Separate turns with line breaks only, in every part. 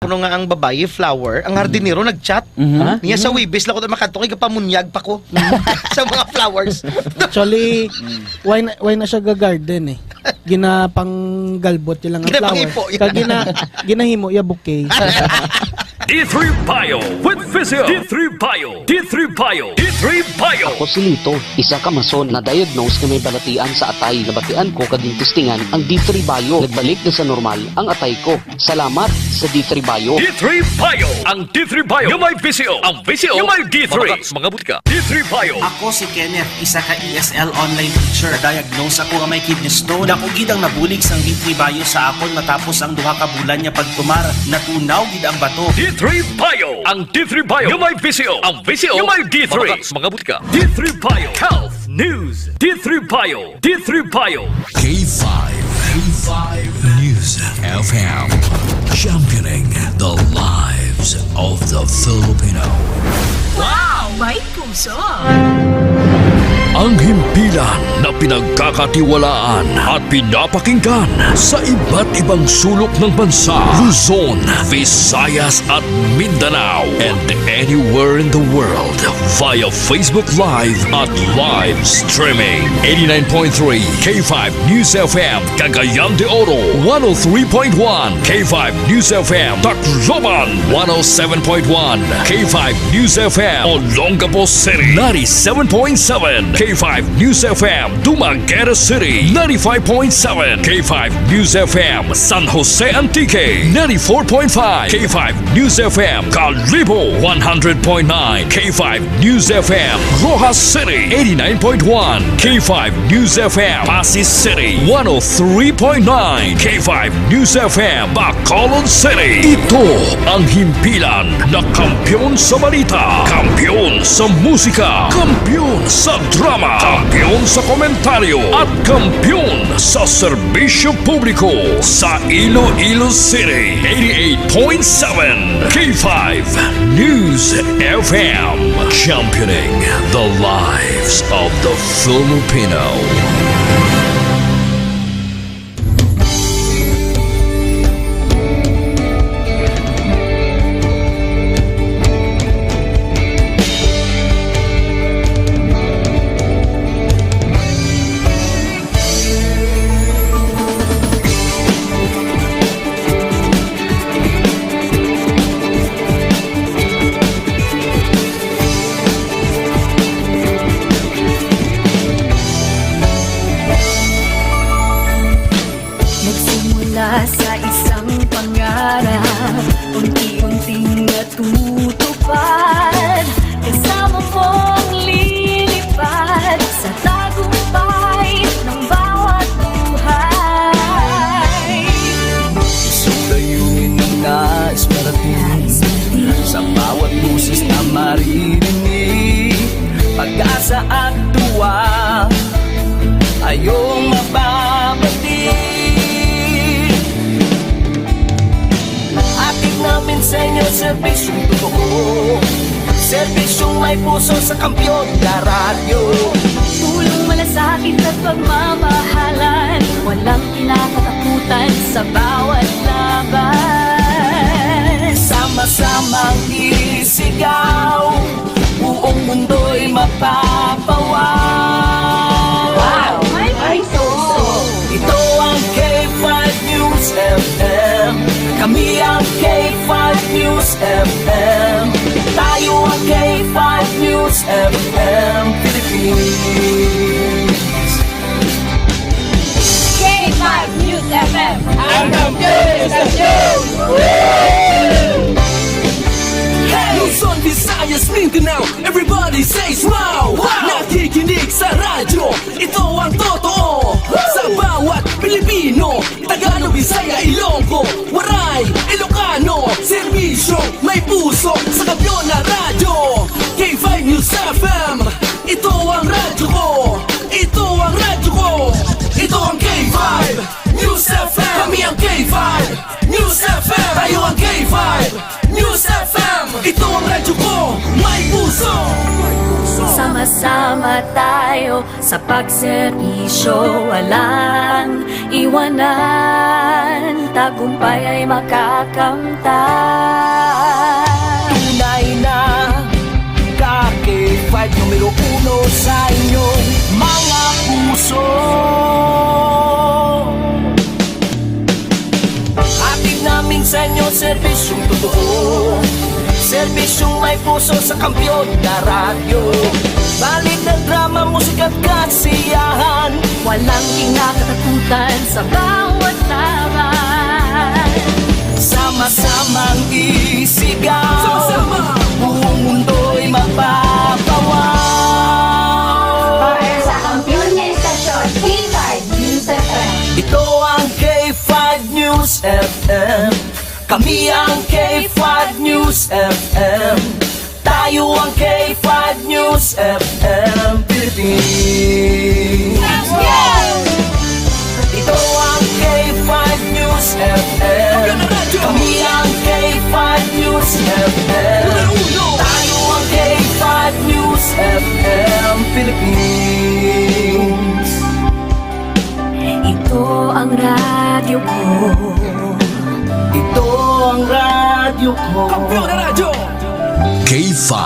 Kuno nga ang babae, flower, ang hardinero nag-chat. Niya sa Webes lang ko makadto kay kapamunyag pa ko sa mga flowers.
Actually, why na siya ga-garden eh. Ginapang galbot lang ang flower.
Ginapangipo, yan.
Kag ginahimo ya bouquet.
D3 Bio with Physio. D3 Bio. D3 Bio. D3 Bio.
Ako si Lito, isa ka mason na diagnose na may balatian sa atay. Nabatian ko kading testingan ang D3 Bio. Nagbalik na sa normal ang atay ko. Salamat sa D3 Bio.
D3 Bio. Ang D3 Bio yung may Physio. Ang Physio yung may D3. Mga butika. D3 Bio.
Ako si Kenneth, isa ka ESL online teacher. Diagnose ako nga may kidney stone. Ako gid ang nabulig sang D3 Bio sa akon matapos ang duha ka bulan niya pagtumar. Natunaw gid ang bato.
D3 Bio. Ang D3 Bio yung may Physio. Ang Physio yung may D3. Mga butika. D3 Bio. Health News. D3 Bio. D3 Bio.
K5 News FM, championing the lives of the Filipino.
Wow! May puso!
Ang himpilan na pinagkakatiwalaan at pinapakinggan sa iba't ibang sulok ng bansa, Luzon, Visayas at Mindanao, and anywhere in the world via Facebook Live at live streaming. 89.3 K5 News FM, Cagayan de Oro, 103.1 K5 News FM, Tacloban, 107.1 K5 News FM, Olongapo City, 97.7 K5 News FM, Dumaguete City, 95.7 K5 News FM, San Jose Antique, 94.5 K5 News FM, Calibo, 100.9 K5 News FM, Rojas City, 89.1 K5 News FM, Pasig City, 103.9 K5 News FM, Bacolod City. Ito ang himpilan na kampyon sa balita, kampyon sa musika, kampyon sa drama, kampyon sa komentaryo at kampyon sa serbisyo publiko sa Iloilo City. 88.7 K5 News FM, championing the lives of the Filipino.
Nagsimula sa isang pangarap, unti-unting natutupad. Kasama mong lilipad sa tagumpay ng bawat buhay.
Isang layunin ng nais marating sa bawat busis na maririnig. Pag-asa at tuwa ayong mababati. Atid namin sa inyo serbisyong totoo, serbisyong may puso sa kampyon na radyo.
Tulong malasakit at pagmamahalan, walang kinakatakutan sa bawat laban.
Sama-samang isigaw, buong mundo'y mapapawaw.
Wow! May puso!
Ito ang K5 News FM. Kami ang K5 News FM. Tayo ang K5 News FM Philippines.
K5 News FM!
Ang kampiyon sa news! Luzon, Visayas, Mindanao, everybody says wow! Nakikinig sa radyo, ito ang totoo. Sa bawat Pilipino, Tagalog, Bisaya, Ilonggo, Waray, Ilocano, serbisyo, may puso sa kampyon na radyo. K5 News FM, ito ang radyo ko. Ito ang radyo ko. Ito ang K5 News FM. Kami ang K5 News FM. Tayo ang K5 News FM. Ito ang radyo ko, may puso.
Sama Sama-sama tayo sa pagserbisyo, walang iwanan, tagumpay ay makakamtan.
Tunay na K5 numero 1 sa inyong mga puso. Hatid namin sa inyo serbisyong totoo, serbisyong may puso sa Kampiyon na radyo. Balik ng drama, musika at kasiyahan,
Walang kinakatakutan sa bawat laban.
sama-samang isigaw. Sama-sama, buong mundo'y mapapawaw.
Para sa kampiyon niya istasyon, K5 News FM.
Ito ang K5 News FM. Kami ang K5 News FM. Tayo ang K5 News FM Philippines. Ito ang K5 News FM. Kami ang K5 News FM. Tayo ang K5 News FM Philippines.
Ito ang radyo ko.
Ito ang radyo ko.
K5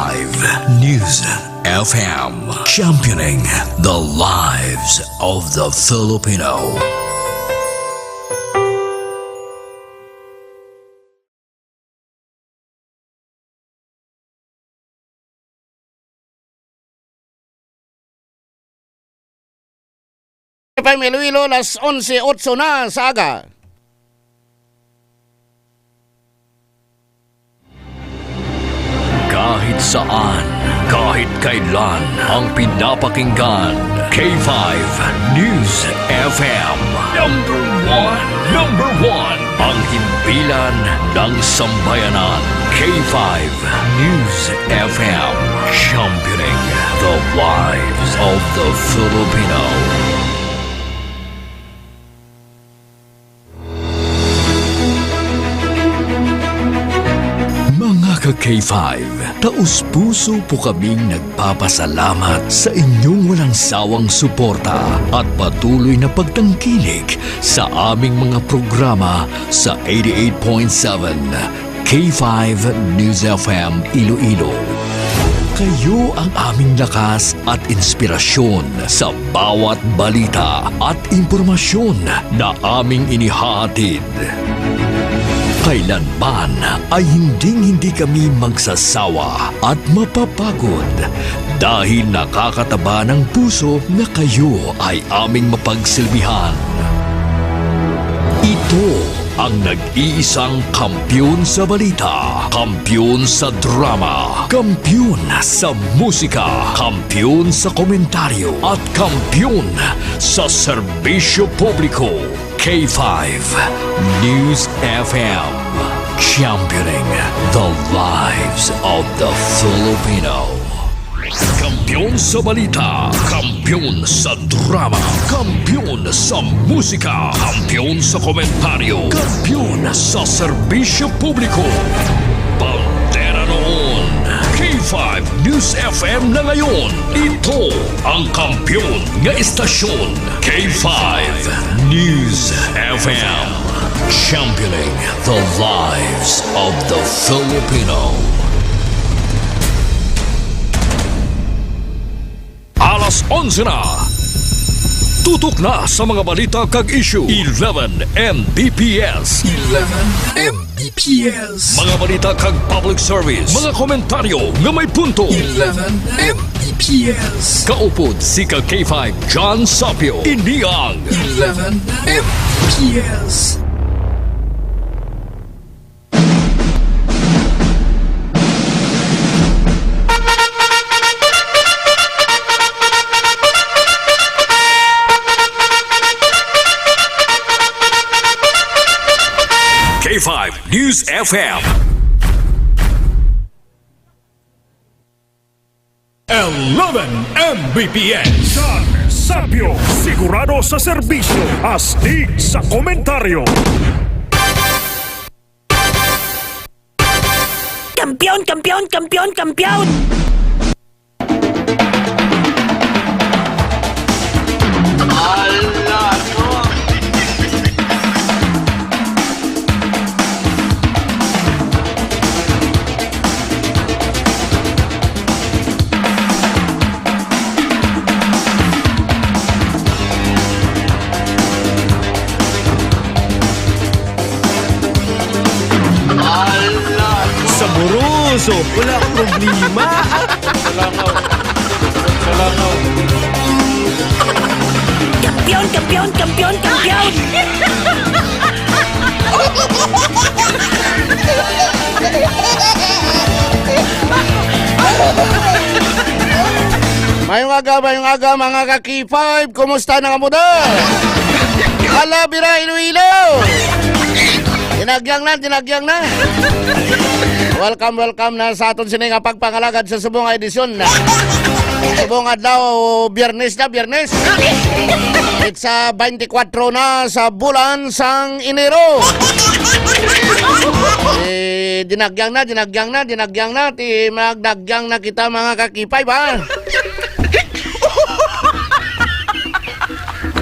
News FM, championing the lives of the Filipino.
FM Iloilo, las 11:08 na sa aga.
Kahit saan, kahit kailan, ang pinapakinggan, K5 News FM. Number one, ang himpilan ng sambayanan, K5 News FM, championing the lives of the Filipino. Mga ka-K5, taus-puso po kaming nagpapasalamat sa inyong walang sawang suporta at patuloy na pagtangkilik sa aming mga programa sa 88.7 K5 News FM Iloilo. Kayo ang aming lakas at inspirasyon sa bawat balita at impormasyon na aming inihahatid. Kailanman ay hindi kami magsasawa at mapapagod dahil nakakataba ng puso na kayo ay aming mapagsilbihan. Ito ang nag-iisang kampiyon sa balita, kampiyon sa drama, kampiyon sa musika, kampiyon sa komentaryo at kampiyon sa serbisyo publiko. K5 News FM, championing the lives of the Filipino. Kampiyon sa balita, kampiyon sa drama, kampiyon sa musika, kampiyon sa komentaryo, kampiyon sa serbisyo publiko. Bandera noon, K5 News FM na ngayon. Ito ang kampiyon nga istasyon, K5 News FM, championing the lives of the Filipino. Alas 11 na. Tutok na sa mga balita kag issue. 11 Mbps. 11 Mbps. Mga balita kag public service. Mga komentaryo nga may punto. 11 Mbps. Kaupod si kag K5 John Sapio. Iniang 11 Mbps. K5 News FM.
11 Mbps. John Sapio, sigurado sa serbisyo, astig sa komentaryo.
Kampiyon, kampiyon, kampiyon, kampiyon!
sa Boroso. Wala akong problema.
Kampiyon, kampiyon, kampiyon, kampiyon!
Mayong aga mga ka-K5, kumusta na kamuda? Hala, bira, Iloilo! Tinagyang na. Welcome na sa aton sining nga pagpangalagad sa subong nga edisyon. Subong adlaw, biyernes. It's 24 na sa bulan sang Enero. Dinagyang na. Magdagyang na kita mga ka-K5 ha.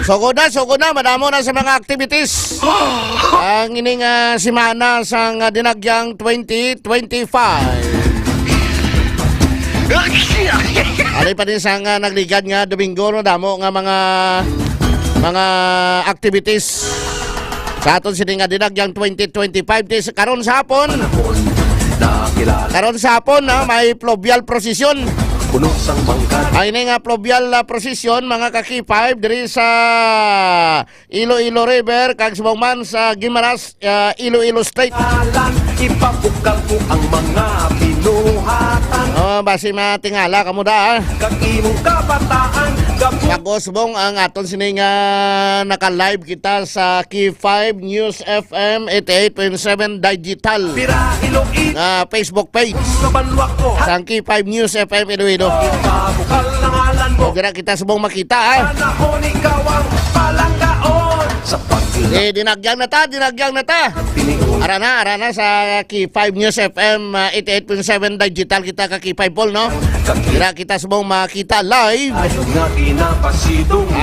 Sugod na, madamo na sa mga activities. Ang ining simana sang dinagyang 2025. Alay pa din sang nagligad nga Domingo, no, damo nga mga activities sa aton sining dinagyang 2025. Karon sa hapon na may fluvial procession. Ay nga fluvial procession mga ka-K5 diri sa Iloilo River kag subong man sa Guimaras, Iloilo State.
Ipabukal ko ang mga binuhatan.
Basi matingala kamo da.
Kag imong kabataan.
Pag-usbong ang aton sining naka-live kita sa K5 News FM 88.7 Digital Facebook page sa K5 News FM Iloilo. Dira kita subong makita ha. Dinagyang na ta. Arana sa K5 News FM 88.7 Digital kita ka K5 Paul, no? Dira kita subong makita live.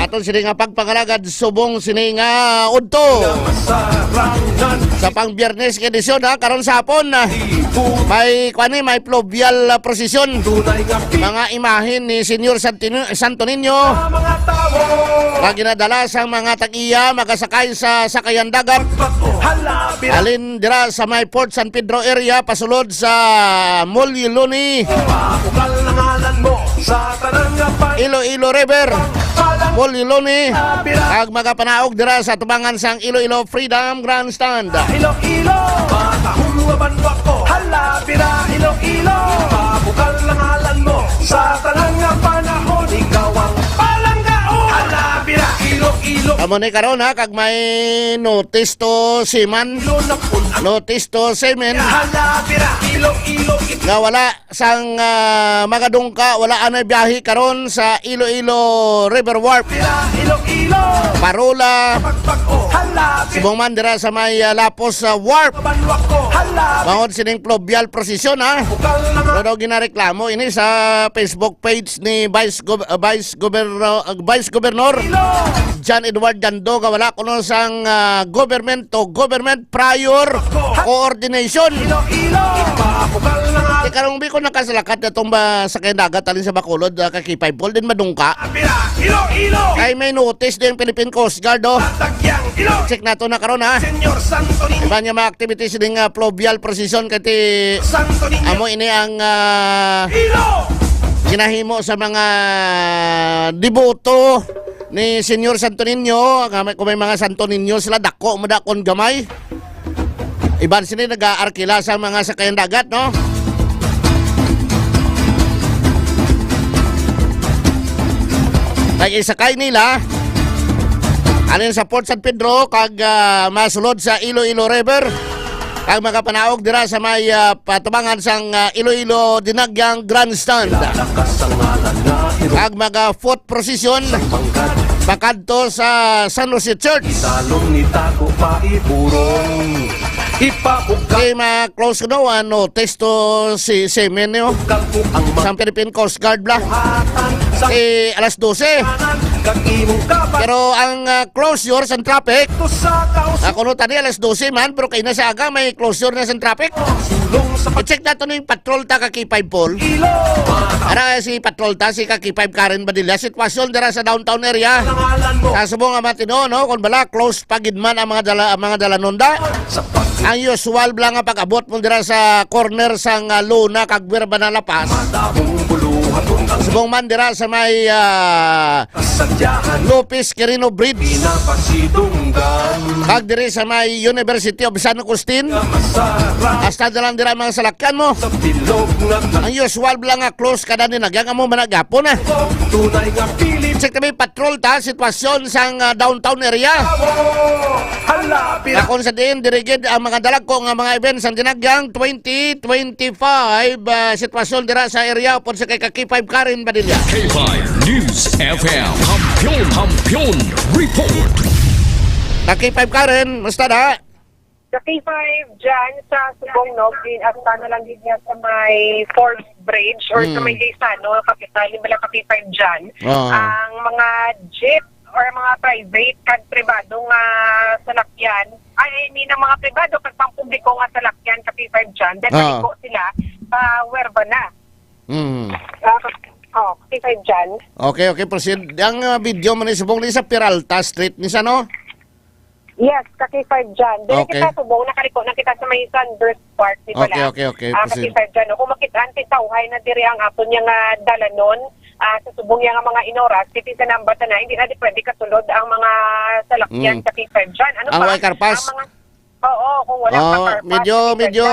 Aton sini nga pagpangalagad subong sini nga udto. Sa pang Biyernes edisyon ha, karon sa hapon may fluvial procession. Mga imahin ni Senyor Santo Niño na ginadala sa mga tag-iya magasakay sa sakayan dagat. Alin dira sa may Port San Pedro area pasulod sa Molyuloni, Iloilo River, Molyuloni, ag magapanaog dira sa tubangan sang Iloilo Freedom Grandstand.
Iloilo, matahuluban ko. Hala, bira, Iloilo, pabukal lang alan mo. Sa talang panahon, ikaw ang palanggaon. Hala, bira, Iloilo.
Amo ni karon ha, kag may notice to seaman.
Hala, bira, Iloilo.
Nga wala sang magadungka, wala anay biyahe karon sa Iloilo River Wharf.
Bira, Iloilo.
Parola.
Hala,
Subong man dira sa may Lapos Wharf.
hala,
Mahod sining fluvial procession ha. Pero ginareklamo ini sa Facebook page ni Vice Governor John Edward Dando nga wala kuno sang government to government prior coordination. Di karong biko nakasalakat na itong sa kay dagat alin sa Bacolod ka-K5 Paul din madungka. Ay may notice din Philippine Coast Guard check na to na karon ha. Iba niya mga activities din fluvial procession kati amo ini ang ginahimo sa mga deboto ni Senyor Santo Niño. Kung may mga Santo Niño sila dako madakon gamay. Iban sila nag-aarkila sa mga sakayan dagat, no? Nag-isakay nila alin sa Port San Pedro kag masulod sa Iloilo River kag magapanaog dira sa may patubangan sang Iloilo Dinagyang Grandstand kag maga-foot procession pakadto sa San Jose Church. Okay, ma-close ko na notice to si Semen sa Philippine Coast Guard bla. Alas 12 Pero ang closure sa traffic, kuno tani alas 12 man, pero kay na sa aga may closure na sa traffic. I-check nato yung patrol ta kaki 5 pol. Ara si patrol ta si kaki 5 Karen Badilla, sitwasyon dira sa downtown area. Sa subong nga matino no, kun bala close pagid man ang mga dalanonda. Ang usual bala nga pag-abot mo dira sa corner sang Luna kag Buerba na Lapas. Subong man dira sa may Lopez Quirino Bridge. Kag diri sa may University of San Agustin. Hasta dalang dira mga salakyan mo. Ang usual bala nga close kada ni nagyang mo managapon na. Check kami patrol ta sitwasyon sang downtown area. Kung sa din dirigid ang mga dalag ko nga mga events ang dinagyang 2025 sitwasyon dira sa area upon sa kay K5 Karen Badilla.
K5 News FM. Kampiyon Report.
K5 Karen, musta na?
Sa K5 dyan sa Subong Nog, hasta na lang din niya sa may Forbes Bridge or sa may Gaisano, kapital, yung ka K5 dyan. Ang mga jeep or mga private kag pribado nga salakyan, ay hindi na mga pribado kag pampubliko nga salakyan ka K5 dyan, then maliko sila sa Huerva na. K5 dyan.
Okay, proceed. Ang video mo ni Subong ni sa Peralta Street, ni sa no?
Yes, K5 dyan. Dili kita subong, nakaliko na kita sa may Sunburst Park, di ba lang?
Okay.
K5 dyan. Kung makitaan, titawhay na diri ang ato niya nga dalanon, sa subong niya nga mga inoras, titi sa nambata na, hindi na di pwede kasulod ang mga salakyan sa K5 dyan. Ano
ang
pa?
way karpas?
Oo, kung wala pa karpas.
Medyo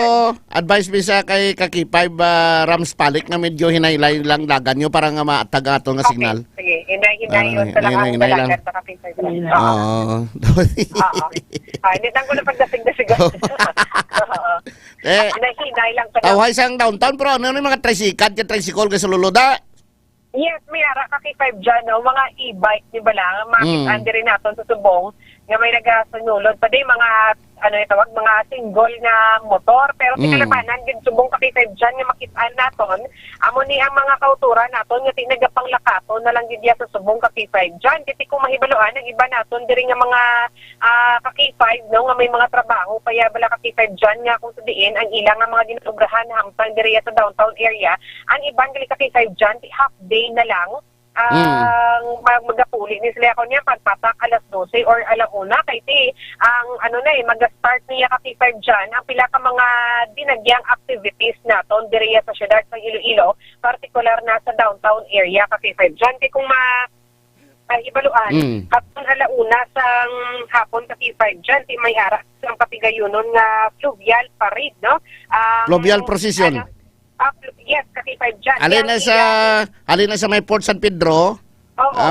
advice bisa kay Kaki5 Ramspalik nga medyo hinaylay lang lagan nyo para nga maatag ato nga signal.
Sige, hinay yun sa lang ang dalagan sa K5 dyan.
Oo.
Hindi lang ko na pagdasig-dasig. Hinay lang sa lang.
Tawhay sang downtown pero ano yung mga tricycle ka sa luluda?
Yes, may ara ka K5 dyan, no? Mga e-bike, di ba lang? Makit rin natin sa subong nga may nagasunulod. Pwede mga, mga single na motor. Pero tinalabanan, din subong ka K5 dyan nga makitaan natin. Amo ni ang mga kauturan natin nga tinagapang lakato na lang din sa subong ka K5 dyan. Kasi kung mahibaluan, ang iba natin, diri nga mga ka K5, no? Nga may mga trabaho. Kaya bala ka K5 dyan nga kung sabihin, ang ilang nga mga dinubrahan hamtang diri sa downtown area. Ang ibang gali ka K5 dyan, half day na lang ang magapuli ni sila ako niya pagpatak alas 12 or alauna kay ti ang mag-start niya ka K5 dyan ang pila ka mga dinagyang activities naton diriya sa syudad sa Iloilo, particular na sa downtown area ka K5 dyan. Kaya kung ibaluan kapon alauna sang hapon ka K5 dyan ti may ara ang kapigayunon nga fluvial parade, no?
Fluvial procession.
Yes, K5 dyan.
Alin na sa may Port San Pedro,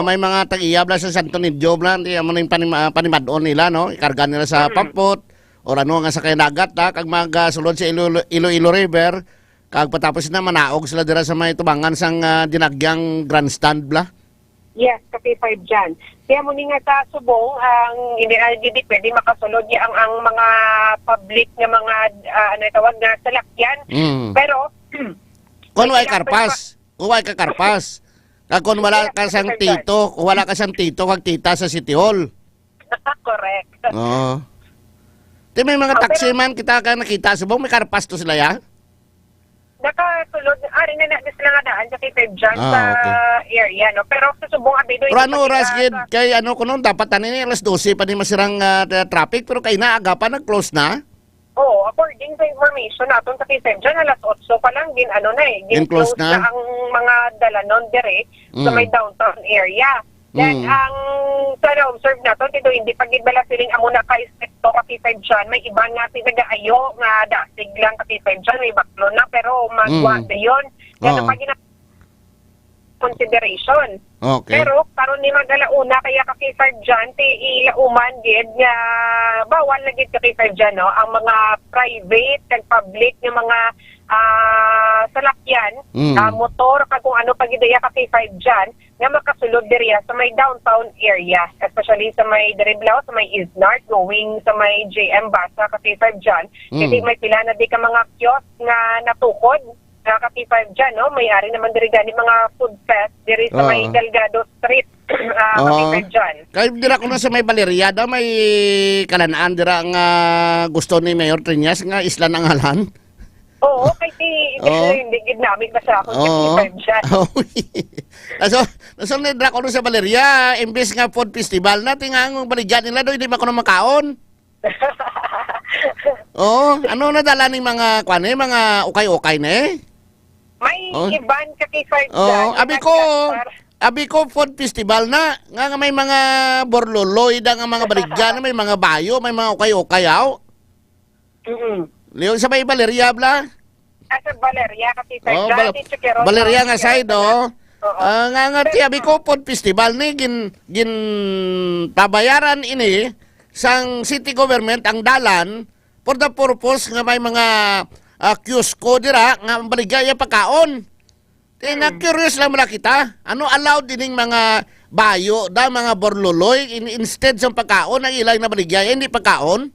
may mga tag-iyabla sa Santo Nidio, di mo yung panimadon nila, no? Ikarga nila sa pampot, o ano nga sa kayanagat, kag magasulod sa Iloilo River, kag patapos na manaog sila dira sa may tubangan sang dinagyang grandstand, bla?
Yes, K5 dyan. Kaya mo nga sa subong, ang hindi pwede makasulod niya ang mga public na mga tawag na salakyan. Pero,
kung wala karpas, kung wala ka sang tito, kag tita sa City Hall.
Correct.
Oo. May mga taxi man kita ka nakita subong, may karpas to sila ya?
Nakasulod, rin na sila nga daan sa K5 dyan sa area, no? Pero sa subong abido...
Pero ano oras, Gid? Kay kuno dapat alas 12 pa din masirang traffic, pero kay na, aga pa, nag-close na?
Oo, according sa information natin sa K5 dyan, alas 8 pa lang, close na ang mga dalanon dire sa may downtown area. Then, ang observe natin, hindi pagibala siling amuna ka-inspecto ka K5 dyan, may iba nga pinag-aayo nga dasig lang ka K5 dyan, may baklo na, pero magwada yun. Yan ang consideration.
Okay.
Pero karon ni magalauna kaya ka K5 dyan, ilauman gid nga bawal na gid ka K5 dyan, no? Ang mga private kag public nga mga salakyan, motor kag kung ano pagidaya ka K5 dyan nga makasulod diriya sa may downtown area, especially sa may Deriblao, sa may Isnart, going sa may JM Basa ka K5 dyan. Kasi may pila na di ka mga kiosk nga natukod Kaki 5 dyan, no? May-ari naman diri gani mga food fest diri sa may Delgado Street. Kaki 5 dyan.
Kaya dira ko na sa may Valeria, da may kalanaan dira nga gusto ni Mayor Triñas nga isla ng halan.
Oo, kay hindi gid namin basta ako Kaki 5 dyan.
Naso dira ko na sa Valeria, imbes nga food festival na, tingang baligyan nila do, hindi ba ko na makaon? Ano na dala ni mga kwane, mga ukay-ukay na eh?
May iban Kaki 5 dyan.
Abi ko food festival na, nga may mga borloloy da nga mga baligyan, may mga bayo, may mga ukay-ukay aw. Leon sa may Valeria bla?
Sa Valeria Kaki 5 dyan.
Valeria nga side nga ti abi ko food festival ni gin pabayaran ini sang city government ang dalan for the purpose nga may mga kiosco dira nga baligaya pagkaon. Na curious lang mula kita. Ano allowed dining mga bayo da mga borloloy instead sa pagkaon ang ilang na baligaya hindi pagkaon?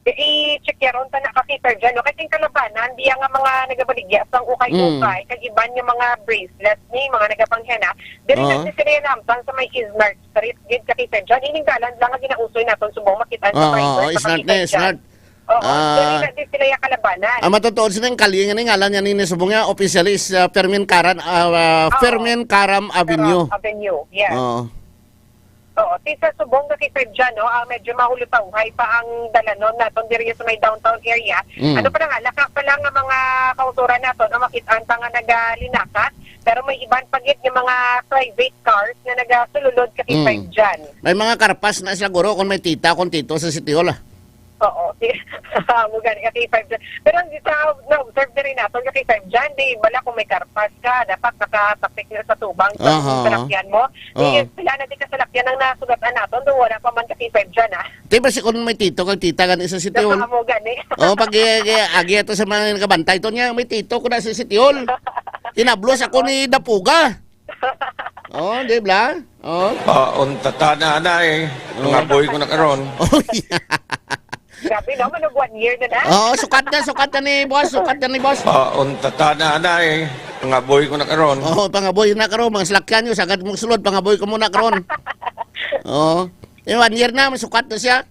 I-check yaron ta na Kaki 5 dyan. Kasi yung kalabanan, di nga mga nagabaligya sang ukay-ukay, kag iban yung mga bracelets ni mga nagapanghena. Diri na sila yan namtang sa may Isnart Street, gid Kaki 5 dyan. Ining dalan lang nga ginausoy naton subong makitaan sa price sa Kaki 5 dyan.
Isnart.
Diri na din sila yung kalabanan.
Matutuod sila yung kali nga ngalan niya ni subong nga officially is Fermin Karam Avenue.
Avenue, yeah. Oo, sa subong Kaki 5 dyan, no, medyo mahulutawhay pa ang dalanon naton diri sa may downtown area. Ano pa nga, laka pa lang ang mga kauturan naton ang makitaan pa nga nagalinakat, pero may iban pagit yung mga private cars na nagasululod Kaki 5 dyan.
May mga karpas na sila guro kung may tita, kung tito sa City Hall.
Oo, mugani Kaki 5 dyan. Pero hindi sa na-observe na rin natin Kaki 5 dyan, di bala kung may karpas ka, dapat nakatapik na sa tubang sa salakyan mo. Sila na di ka salakyan ang nasugatan natin, doon wala pa man Kaki 5 dyan,
Diba si kung may tito, kung tita ka sa City Hall?
Mugani.
Pag agi ito sa mga nakabantay, ito niya, may tito ko na sa City Hall. Tinablos ako ni Dapuga. Di ba?
Untatana na eh. Mga boy ko na karon.
Grabe no, manug 1 year na na.
Sukat na ni boss.
Untatana na eh. Mga boy ko na karon.
Pangaboy na karon, mga salakyan nyo, sagad mong sulod, pangaboy ko muna karon. 1 year na, sukat na siya.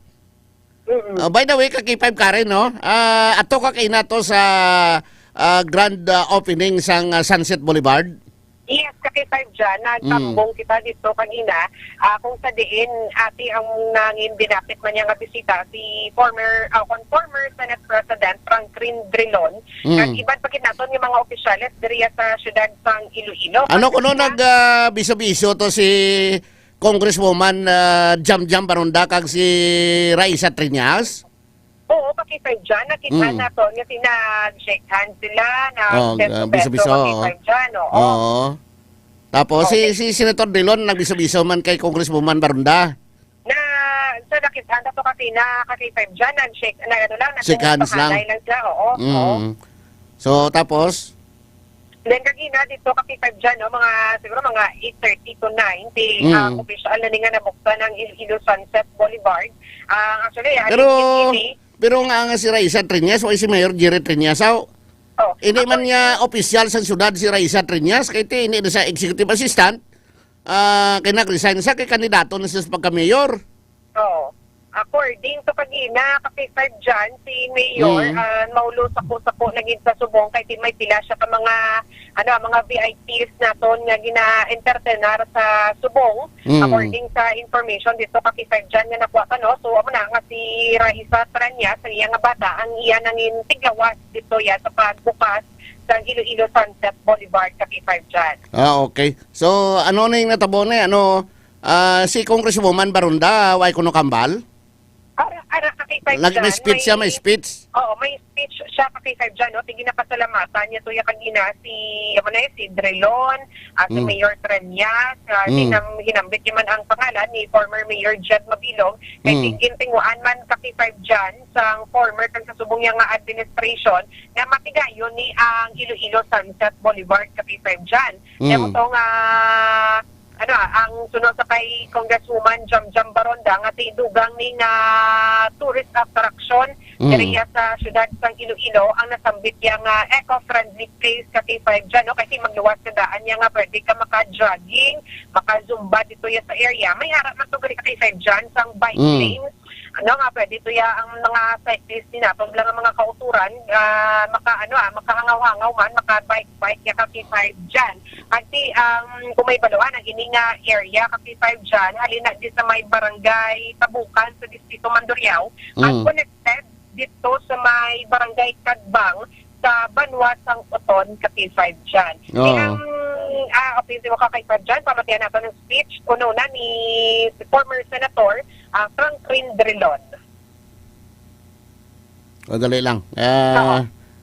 By the way, Kaki 5 ka rin, no? Ato ka kayo na to sa grand opening sang Sunset Boulevard.
Yes, Kaki 5 dyan, nagtambong kita dito kanina, kung sa diin, ati ang nangin binapit man niya nga bisita, si former Senate President Franklin Drilon, at iban pa naton yung mga opisyales diriya sa syudad sang Iloilo.
Ano kuno nag-biso-biso to si Congresswoman Jam Barunda kag si Raisa Triñas?
Oo, Kaki 5 dyan, nakita nato nga sinag-shake hands sila,
biso-biso.
Kaki 5 dyan, oo.
Tapos si Senator Drilon nagbiso-biso man kay Congresswoman Barunda.
Na sa nakita na to kasi na Kaki 5 dyan, nag-shake,
shake hands lang.
Sila, oo.
So tapos?
Then kagina dito Kaki 5 dyan, no, siguro mga 8:30 to 9, ang official na nga nabuksan ng Iloilo Sunset Boulevard. Actually,
pero nga si Raisa Triñas o si Mayor Jerry Triñas, hindi man niya opisyal sa syudad si Raisa Triñas, kaya hindi na sa executive assistant, kaya nag-resign siya kay kandidato na siya sa pagka-mayor.
Oo. According to kagina, Kaki 5 dyan, si Mayor, maulo-sako-sako naging sa subong, kaya may pila siya ka mga VIPs naton nga gina-entertainar sa subong. According sa information dito, Kaki 5 dyan nga nakuha ka, no? So, na nga si Raisa Triñas, sa iya nga bata, ang iya nangin tiglawas dito ya sa pagbukas sa Iloilo Sunset Boulevard, Kaki 5 dyan.
Okay. So, ano na yung natabo na si Congresswoman Barunda, way kuno kambal?
Kaki 5 dyan.
May speech siya, may speech?
Oo, may speech siya Kaki 5 dyan, no? Tingin na pasalamatan niya tuya kagina si Drilon, si Mayor Triñas, hinambit niya man ang pangalan ni former Mayor Jed Mabilog, kay tingin-tinguan man Kaki 5 dyan sa former kang kasubong niya nga administration na matigayon ni ang Iloilo Sunset Boulevard Kaki 5 dyan. Kaya mo itong ang sunod sa kay Congresswoman Jam Baronda nga tidugang ning tourist attraction Diri sa syudad sang Iloilo ang nasambit yang eco-friendly place ka K5 dyan, no? Kasi magluwas ka daan niya nga pwede ka maka-jogging, maka-zumba dito ya sa area. May harap man to gali ka K5 dyan sang bike lanes. Ano nga pwede to ya ang mga cyclist din nato lang ang mga kauturan makahangaw-hangaw man maka-bike ya ka K5 dyan. Kasi kung may baluan ang ini nga area ka K5 dyan, halina di sa may barangay Tabukan sa distrito Mandurriao at connected dito sa may barangay Kadbang sa Banwasang Oton ka K5 dyan. Opinion mo ka K5 dyan, pamatihan natin ng speech kuno na ni former Senator Franklin Drilon.
O, dali lang.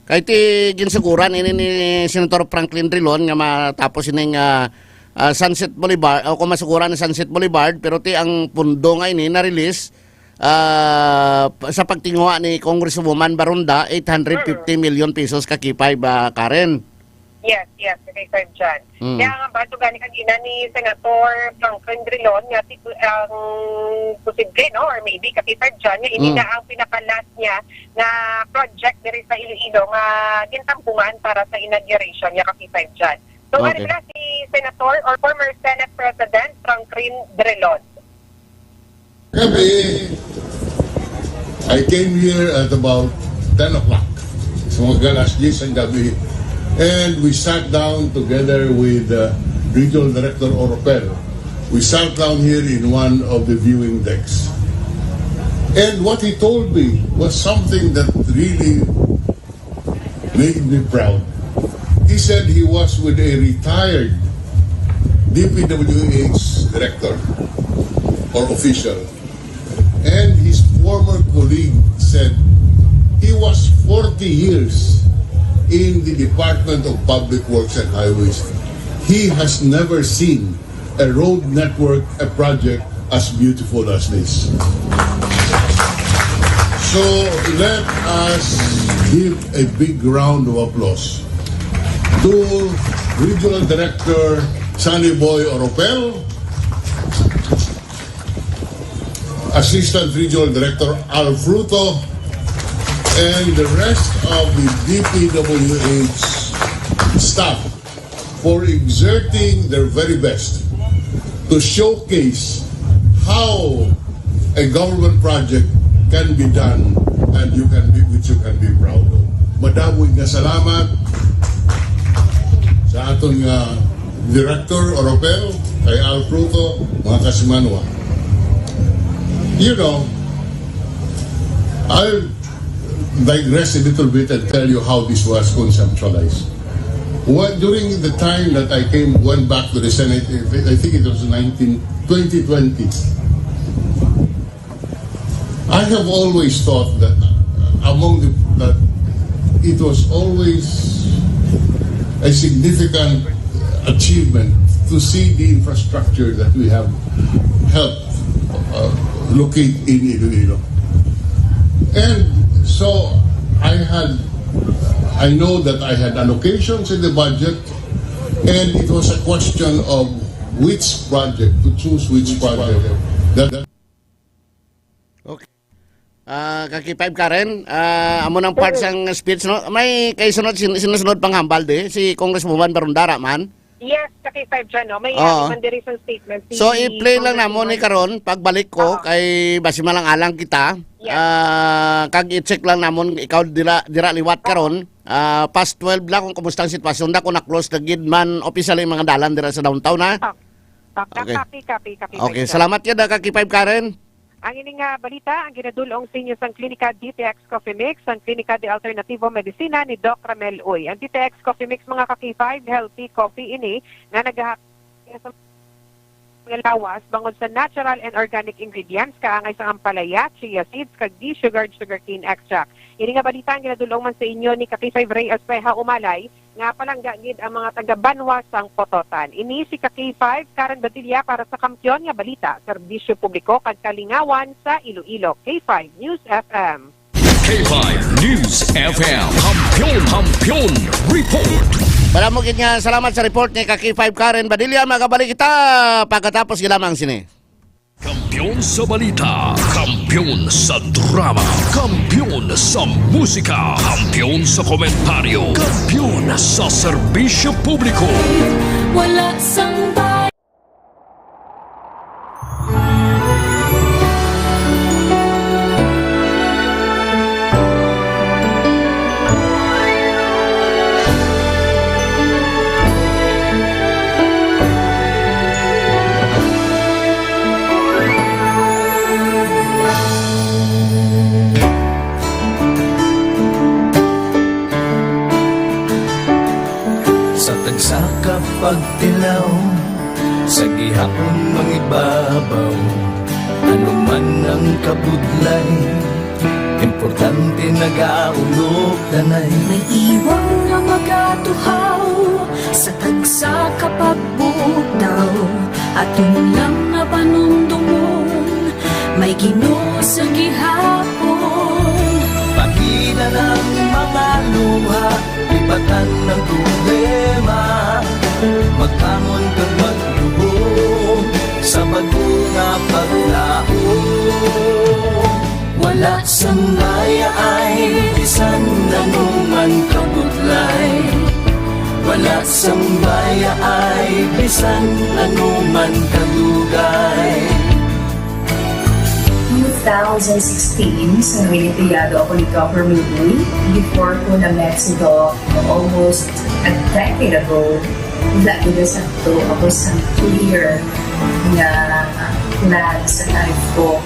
Kahit ginsuguran ini ni Senator Franklin Drilon nga matapos ining Sunset Boulevard o kung masuguran ng Sunset Boulevard pero ang pundo nga ini na-release sa pagtinguha ni Congresswoman Barunda 850 million pesos ka K5 Karen.
Yes, K5 dyan. Kaya nga ba, ito gani kanina ni Senator Franklin Drilon nga ang posible, no? Or maybe ka K5 dyan, nga ini na ang pinakalas niya na project diri sa Iloilo nga gintampungan para sa inauguration niya ka K5 dyan. So, okay. Si Senator or former Senate President Franklin Drilon.
Gabi, I came here at about 10 o'clock. So mga alas 10 ang gabi. And we sat down together with Regional Director Oropel. We sat down here in one of the viewing decks. And what he told me was something that really made me proud. He said he was with a retired DPWH director or official. And his former colleague said he was 40 years in the Department of Public Works and Highways. He has never seen a road network, a project as beautiful as this. So let us give a big round of applause to Regional Director Sunny Boy Oropel, Assistant Regional Director Al Fruto, and the rest of the DPWH staff for exerting their very best to showcase how a government project can be done and which you can be proud of. Madaboy nga salamat sa aton nga Director Oropel, kay Al Fruto, mga kasimanwa. You know, I'll digress a little bit and tell you how this was conceptualized. During the time that I went back to the Senate, I think it was 2020, I have always thought that that it was always a significant achievement to see the infrastructure that we have helped locate in Iloilo. And so I know that I had allocations in the budget, and it was a question of which project, to choose which project.
Okay. Kaki-5 Karen, amo ng parts ang speech, no? May kay sinusunod pang hambal si Congresswoman Barundara man.
Yes, K5 dyan, no? May mandirisang statement.
So, i-play lang na mo ni karon pagbalik ko, kay basi malang alang kita. Kag i-check lang namon ikaw dira liwat karon. Past 12 lang kung kumusta ang sitwasyon da kung na-close na gid man officially mga dalan dira sa downtown ha.
Copy.
Okay, salamat yun Kaki-5 Karen.
Ang ining balita, ang ginadulong sa inyo sa Klinika DTX Coffee Mix, ang Klinika de Alternativo Medicina ni Doc Ramel Uy. Ang DTX Coffee Mix, mga Kaki-5, healthy coffee ini na naghahak sa mga lawas bangod sa natural and organic ingredients kaangay sa ampalaya, chia seeds, kag sugarcane extract. Ini nga balita ang ginadulong man sa inyo ni Kaki-5 Ray Espeja Umalay nga palangga gid ang mga taga-Banwasang Pototan. Ini si K5 Karen Badilla para sa Kampiyon nga balita, serbisyo publiko kag kalingawan sa Iloilo. K5 News FM.
K5 News FM. Kampiyon Report.
Maraming nga salamat sa report ni Kaki-5 Karen Badilla. Magabalik kita pagkatapos gilamang sini.
Kampiyon sa balita, kampiyon sa drama, kampiyon sa musika, kampiyon sa komentaryo, kampiyon sa serbisyo publiko.
Wala sang
Sa tagsa kapagtilaw, sa gihapon mangibabaw, ano man ang kabudlay, importante nagaulog tanay.
may iwang nga magatuhaw, sa tagsa kapag bugtaw, at yun lang nga panumdumon, may Ginoo sa gihapon.
Pagina ng mga luha, lipatan ng problema, magkamon kang maglubog sa bagunga paglao. Wala sang maya ay bisan nanuman kabudlay, wala sang maya ay bisan nanuman kadugay.
2016, sa Winipiyado ako ni Dr. Milby. Before ko na Mexico, almost a decade ago, dahil sa to, ako sa clear na plan sa life ko.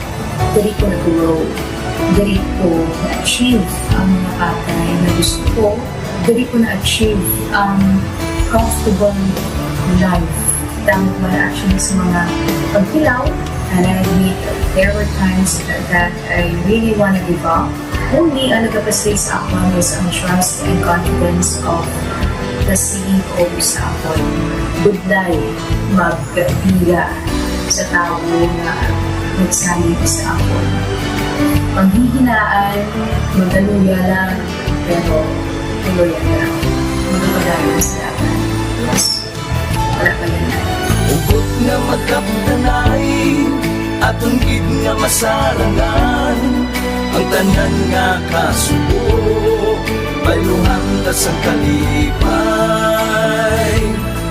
Dali ko na-grow. Dali ko na-achieve ang mga patay na gusto ko. Dali ko na-achieve ang comfortable life. Dahil ko na-achieve sa mga pagkilaw. And I admit there were times that I really want to give up. Only ang nagkapasay sa akin was ang trust and confidence of the CEO sa akin. Budlay, magkatiga sa tao na nagsalit sa akin. Paghihinaan, magaluya lang, pero tuloy lang. Magpapagayon sa akin. Yes, wala pa yan na.
Ugot nga magkapdanay, atong gid nga masarangan, ang tanan nga kasubo, bayluhan ta sa kalipay.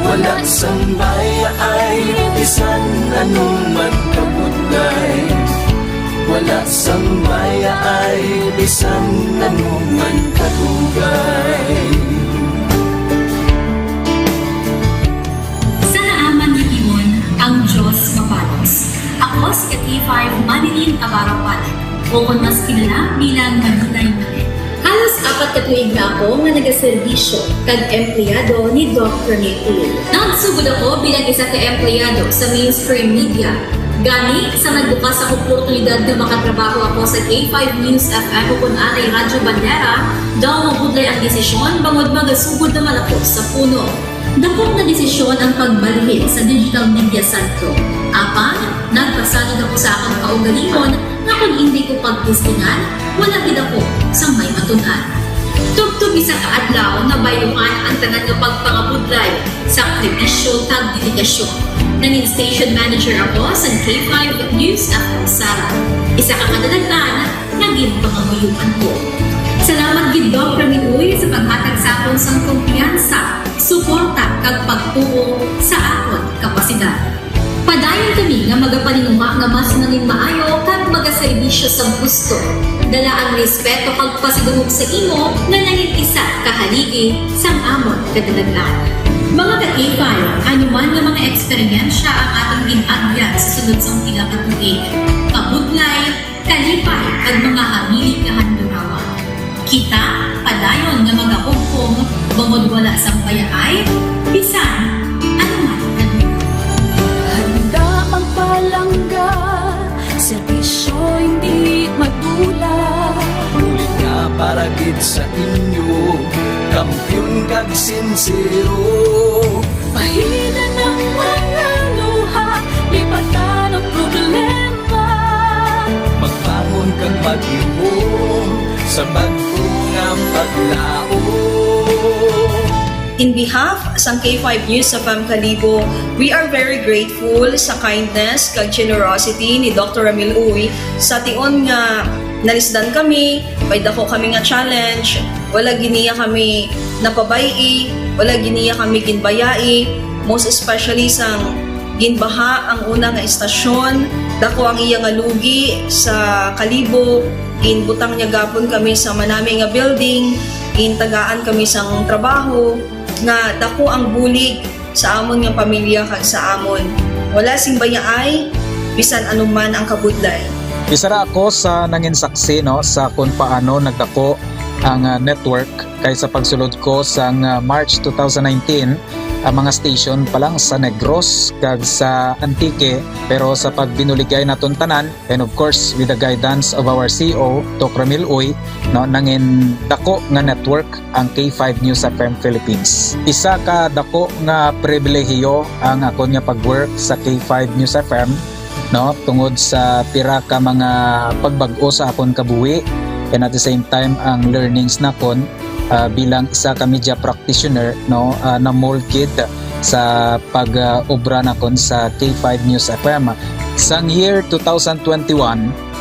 Wala sang baya ay bisan anuman kabudlay, wala sang baya ay bisan anuman kadugay.
Ang Diyos mapalos. Ako si Kati5 Manilin Abarapan, o kung mas kilala bilang Manilay Manil. Halos 4 ka tuig na ako nga nagaservisyo kag empleyado ni Dr. Nicole. Nagsugod ako bilang isa ka empleyado sa mainstream media. Gani, sa nagbukas ang oportunidad na makatrabaho ako sa K5 News FM o kung anay Radyo Bandera, daw mabudlay ang desisyon bangod magasugod naman ako sa puno. Dakong na desisyon ang pagbalhin sa digital media sentro. Apan, nagpasanod ako sa akong kaugalingon na kung hindi ko pagtistingan, wala gid ako sa may matunan. Tugtog isa ka adlaw na bayluhan ang tanan nga pagpangabudlay sa aktivisyo kag dedikasyon. Naging station manager ako sa K5 News FM Sara. Isa ka kadalagtan, naging panganguyupan ko. Salamat gid Dr. Minuy sa paghatag sa akon sang kumpiyansa, suporta kag pagtuo sa akon kapasidad. Padayon kami nga magapaninuma nga mas nanging maayo kag magaserbisyo sa gusto. Dala ang respeto kag pasigurog sa imo nga nanging isa kahaligi sang amon kadalaglan. Mga ka-K5, anuman nga mga eksperyensya ang atong ginagyan sa sunod sang pila ka tuig. Kabudlay, kalipay kag mga hamili nga handurawan. Kita, padayon nga magapugpong, bangod wala sang payaay, bisan, anuman ganun.
Handa ang palangga, serbisyo hindi madula.
Ulit nga para gid sa inyo, kampiyon kag sincero.
Pahina ng mga luha, lipatan ang problema.
Magbangon kag mag-iwong sa bago nga paglao.
in behalf sa K5 News sa Kalibo, we are very grateful sa kindness kag generosity ni Dr. Ramil Uy sa tion nga nalisdan kami, may dako kami nga challenge, wala giniya kami napabayi, wala giniya kami ginbayai, most especially sang ginbaha ang una nga istasyon, dako ang iya nga lugi sa Kalibo, ginbutang niya gapon kami sa manami nga building, gintagaan kami sang trabaho, nga dako ang bulig sa amon nga pamilya kag sa amon. Wala sing bayaay, bisan anuman ang kabudlay.
Isa ra ako sa nangin saksi no sa kung paano nagdako ang network kay sa pagsulod ko sa March 2019 ang mga station pa lang sa Negros kag sa Antique, pero sa pagbinuligay naton tanan and of course with the guidance of our CEO Dr. Ramil Uy no, nangin dako nga network ang K5 News FM Philippines. Isa ka dako nga pribilehiyo ang ako nga pagwork sa K5 News FM no, tungod sa pira ka mga pagbag-o sa akon kabuhi and at the same time ang learnings nakon bilang isa ka media practitioner no, na molded sa pag-obra nakon sa K5 News FM. Sang year 2021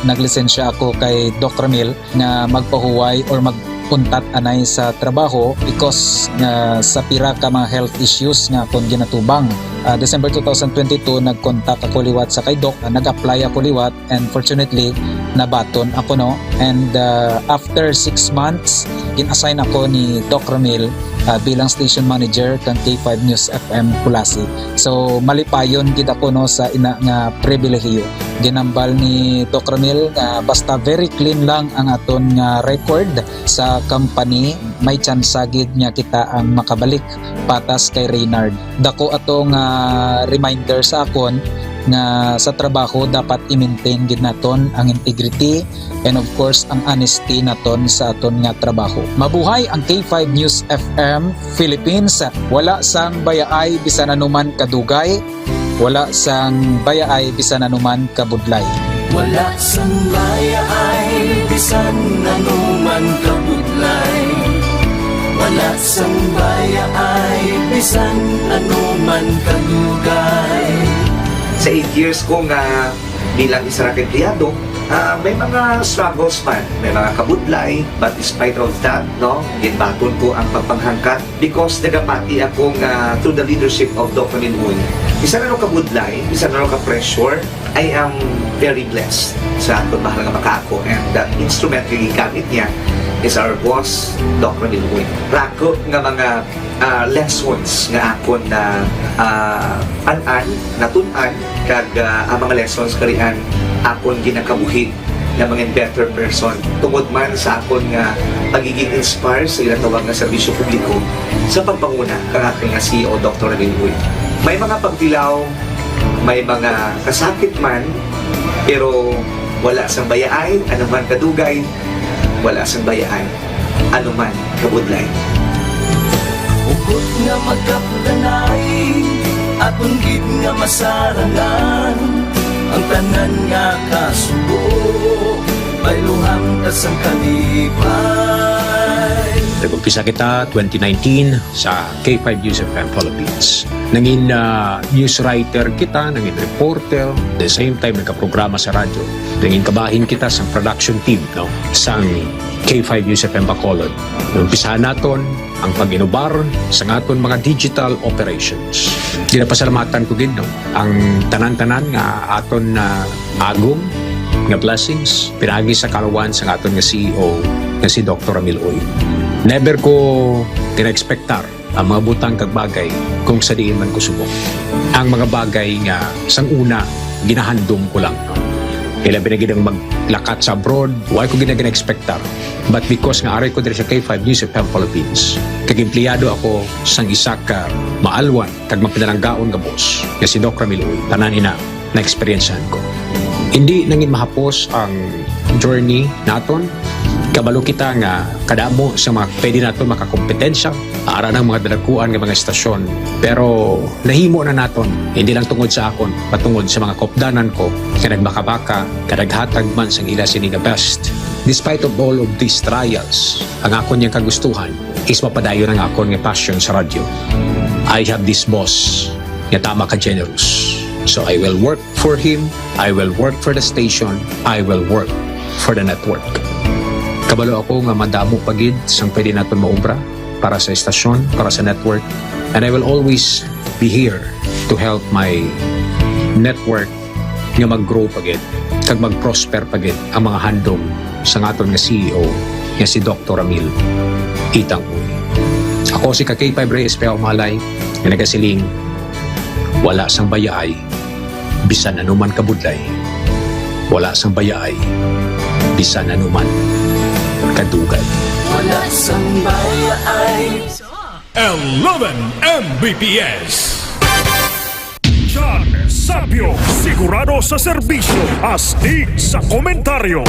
naglisensya ako kay Dr. Ramil nga magpahuway or magpuntat anay sa trabaho because sa pira ka mga health issues nga kon ginatubang. December 2022 nag-contact ako liwat sa kay Doc, nag-apply ako liwat and fortunately nabaton ako no, and after 6 months gin-assign ako ni Doc Ramil bilang station manager kang K5 News FM Kulasi. So malipayon gid ako no sa ina nga pribilehiyo. Ginambal ni Doc Ramil basta very clean lang ang aton nga record sa company, may chance gid nga kita ang makabalik patas kay Reynard. Dako atong reminder sa akon nga sa trabaho dapat i-maintain gid naton ang integrity and of course ang honesty naton sa aton nga trabaho. Mabuhay ang K5 News FM Philippines. Wala sang bayaay bisan anuman kadugay, wala sang bayaay bisan anuman kabudlay.
Wala sang bayaay bisan anuman kabudlay. Wala sang bayaay bisan anuman kadugay.
Sa 8 years ko nga bilang isa ra empleyado, may mga struggles man, may mga kabudlay, but despite of that, no, ginbaton ko ang pagpanghangkat because nagapati ako nga through the leadership of Dr. Minwoy. Isa na kabudlay, isa na ka-pressure, I am very blessed sa aton mahal nga makako, and the instrument nga gigamit niya is our boss, Dr. Minwoy. Rako nga mga lessons nga akon na an-an, natun-an, kag ang mga lessons karian akon ginakabuhi na mga better person tungod man sa akon nga pagiging inspired sa ilang tawag nga serbisyo publiko sa pagpanguna kang aking nga CEO Dr. Ramil Uy. May mga pagdilaw, may mga kasakit man, pero wala sang bayaay, anuman kadugay, wala sang bayaay, anuman kabudlay.
Ugot nga magkapdanay, aton gid nga masarangan, ang tanan nga kasubo, bayluhang kasang kalipay.
Nag-umpisa kita 2019 sa K5 News FM Philippines. Nangin news writer kita, nangin reporter, the same time nagka-programa sa radyo. Nangin kabahin kita sa production team no, sa K5 News FM Bacolod. Nagumpisahan naton ang pag-inubar sa aton mga digital operations. Ginapasalamatan ko gid no, ang tanan-tanan nga aton na agom nga blessings pinagi sa kalawan sa aton nga CEO nga si Dr. Ramil Uy. Never ko tina-expectar ang mga butang kag bagay kung sa diin man ko subok. Ang mga bagay nga sang una ginahandom ko lang. Kailan binagidang maglakat sa abroad, why ko gina-expectar. But because nga aray ko diri sa K5 News FM Philippines, kag empleyado ako sang isa ka maalwan kag mapinalanggaon nga boss nga si Dr. Ramil Uy, tanan ina na experiencehan ko. Hindi nangin mahapos ang journey naton. Kabalo kita nga kadamo sa mga pwede naton makakompetensya ara ng mga dalakuan ng mga estasyon, pero nahimo na naton hindi lang tungod sa akon patungod sa mga kopdanan ko kaya nagbaka-baka kadaghatag man sang ila sini nga best. Despite of all of these trials, ang akon niyang kagustuhan is mapadayon ang akon nga passion sa radyo. I have this boss nga tama ka generous. So I will work for him, I will work for the station, I will work for the network. Kabalo ako nga madamo pagid sang pwede naton maubra para sa estasyon, para sa network, and I will always be here to help my network nga mag-grow pagid kag mag-prosper pagid ang mga handom sa aton nga CEO nga si Dr. Ramil Itang Uy. Ako si K5 Reyes Peao Malay nga nagasiling wala sang bayaay bisan anuman kabudlay. Wala sang bayaay bisan anuman kadugay.
Wala sang bayaay
11 Mbps. John Sabio, sigurado sa serbisyo, astig sa komentaryo.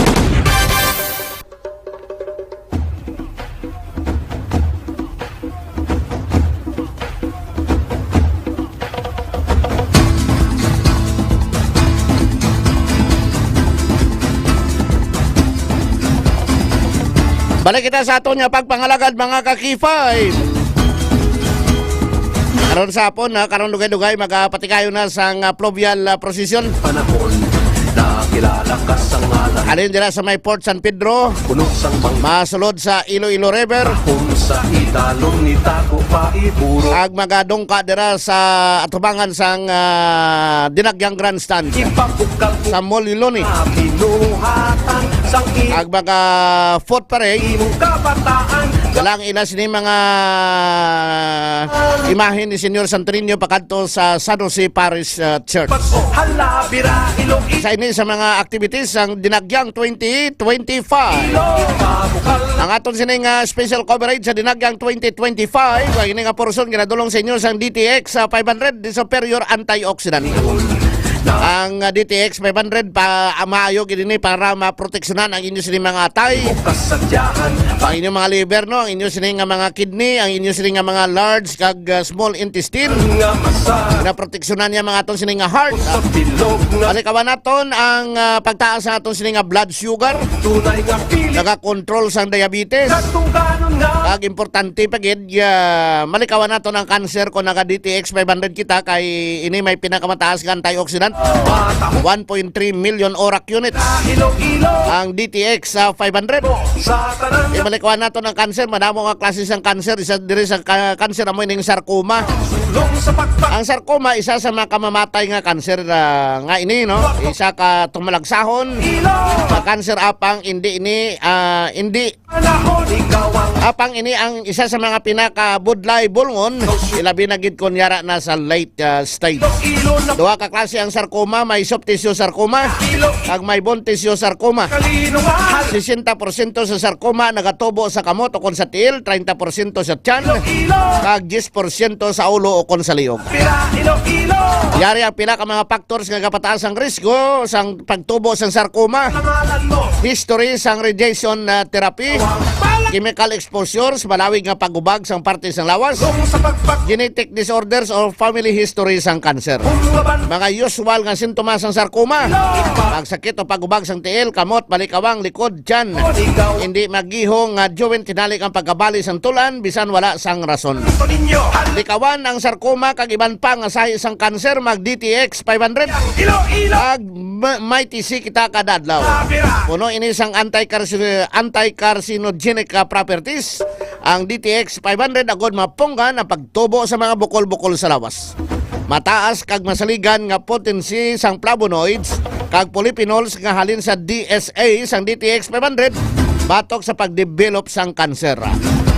Balik kita sa aton nga pagpangalagad mga kakifay. Karon sa hapon, karon dugay-dugay magapatikayo na sa pluvial procession.
Panahon na kilala ka sa ngalan.
Alin dira sa may Port San Pedro,
puno sang
masulod sa Iloilo River.
Kung sa idalong ni Tago pa iburo.
Ag magadongka dira sa atubangan sang Dinagyang Grandstand sa Mall Iloni. Ag mga foot parade. Dalang ila sini mga imahen ni Senyor Santorinio pakadto sa San Jose Parish Church. Sa ini sa mga activities ang Dinagyang 2025. Ang aton sining special coverage sa Dinagyang 2025 ang ini nga porson ginadulong sa inyo sang DTX 500 di superior antioxidant. Ang DTX 500 pa maayo gini para maproteksyonan ang inyo sining mga atay, ang inyong mga liver, no, ang inyo sining mga kidney, ang inyo sining mga large kag small intestine, na proteksyonan niya mga aton sining heart. Alikawan naton ang pagtaas sa aton sining blood sugar, nagakontrol sang diabetes, kag importante pagid malikawan naton ang cancer kung naga DTX 500 kita kay ini may pinakamataas nga antioxidant. 1.3 million ORAC units ang DTX 500. Ibalikawan nato ng cancer, madamo nga klase sang cancer. Isa diri sa cancer amoy ning sarcoma. Ang sarcoma isa sa mga kamamatay nga cancer nga ini, no, isa ka tumalagsahon sa cancer apang hindi ini apang ini ang isa sa mga pinakabudlay bulngon, ilabi na gid kon yara na sa late stage. Duha ka klase ang sarcoma, may soft tissue sarcoma ag may bone tissue sarcoma. 60% sa sarcoma nagatubo sa kamot o kon sa tiil, 30% sa tiyan, kag 10% sa ulo o kon sa liog. Yari ang pila ka mga factors nga kapataas ang risgo sang pagtubo sang sarcoma: history sang radiation therapy, chemical exposures, malawig nga pagubag sang parte sang lawas, genetic disorders or family history sang cancer. Mga usual nga sintomas sang sarcoma: pagsakit o pagubag sang tiil, kamot, balikawang, likod, tiyan, hindi magihong joint, tinalik ang pagkabali sang tulan bisan wala sang rason. Likawan ang sarcoma kag iban pa nga sahi sang cancer, mag DTX 500 ag may TC kita kadadlaw. Puno ini sang anti-carcinogenic properties ang DTX 500 agod mapunggan ang pagtubo sa mga bukol-bukol sa lawas. Mataas kag masaligan nga potency sang flavonoids kag polyphenols nga halin sa DSA sang DTX 500 batok sa pagdevelop sang kanser.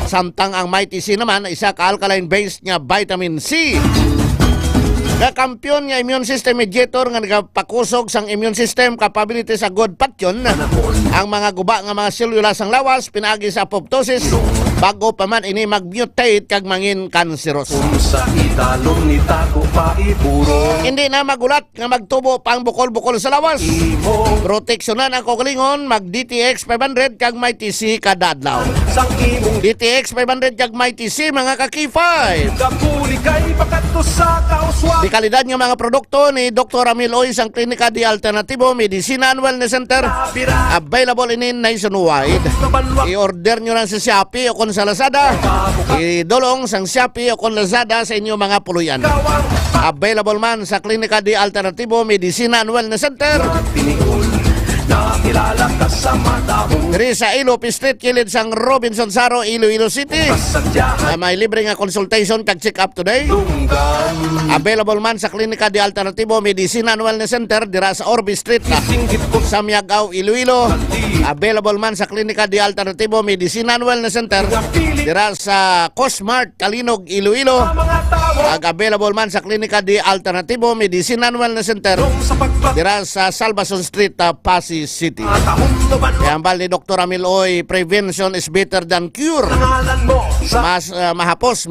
Samtang ang Mighty C naman isa ka alkaline based nga vitamin C. Kakampiyon nga immune system mediator nga nagapakusog sang immune system capability sa good patyon ang mga guba nga mga selula sang lawas pinaagi sa apoptosis bago pa man ini mag-mutate kag mangin kanseros. Hindi na magulat nga magtubo pang bukol-bukol sa lawas. Proteksyonan ang kogalingon, mag DTX 500 kag may TC kadadlaw.
sang imong
DTX 500 kag Mighty C mga ka-K5.
kapuli kay pakato sa kauswa.
Di kalidad nga mga produkto ni Dr. Ramil Oy sang Klinika di Alternativo Medicina and Wellness Center. Available in nationwide. I-order nyo lang sa Shopee o kung sa Lazada. I-dolong sang Shopee o kung Lazada sa inyo mga puluyan. Available man sa Klinika di Alternativo Medicina and Wellness Center.
Nakilala ka sa matahong
Diri sa Ilope Street, kilid sang Robinson Saro, Iloilo City. May libre nga consultation kag check up today. Available man sa Klinika di Alternativo Medicina and Wellness Center dira sa Orbe Street, sa Miagao, Iloilo. Available man sa Klinika di Alternativo Medicina and Wellness Center dira sa Cosmart, Kalinog, Iloilo. Ag available man sa Klinika di Alternativo Medicina and Wellness Center dira sa Salvason Street, Pasig City. Kayambal ni Dr. Ramil Oy, prevention is better than cure. Mas mahapos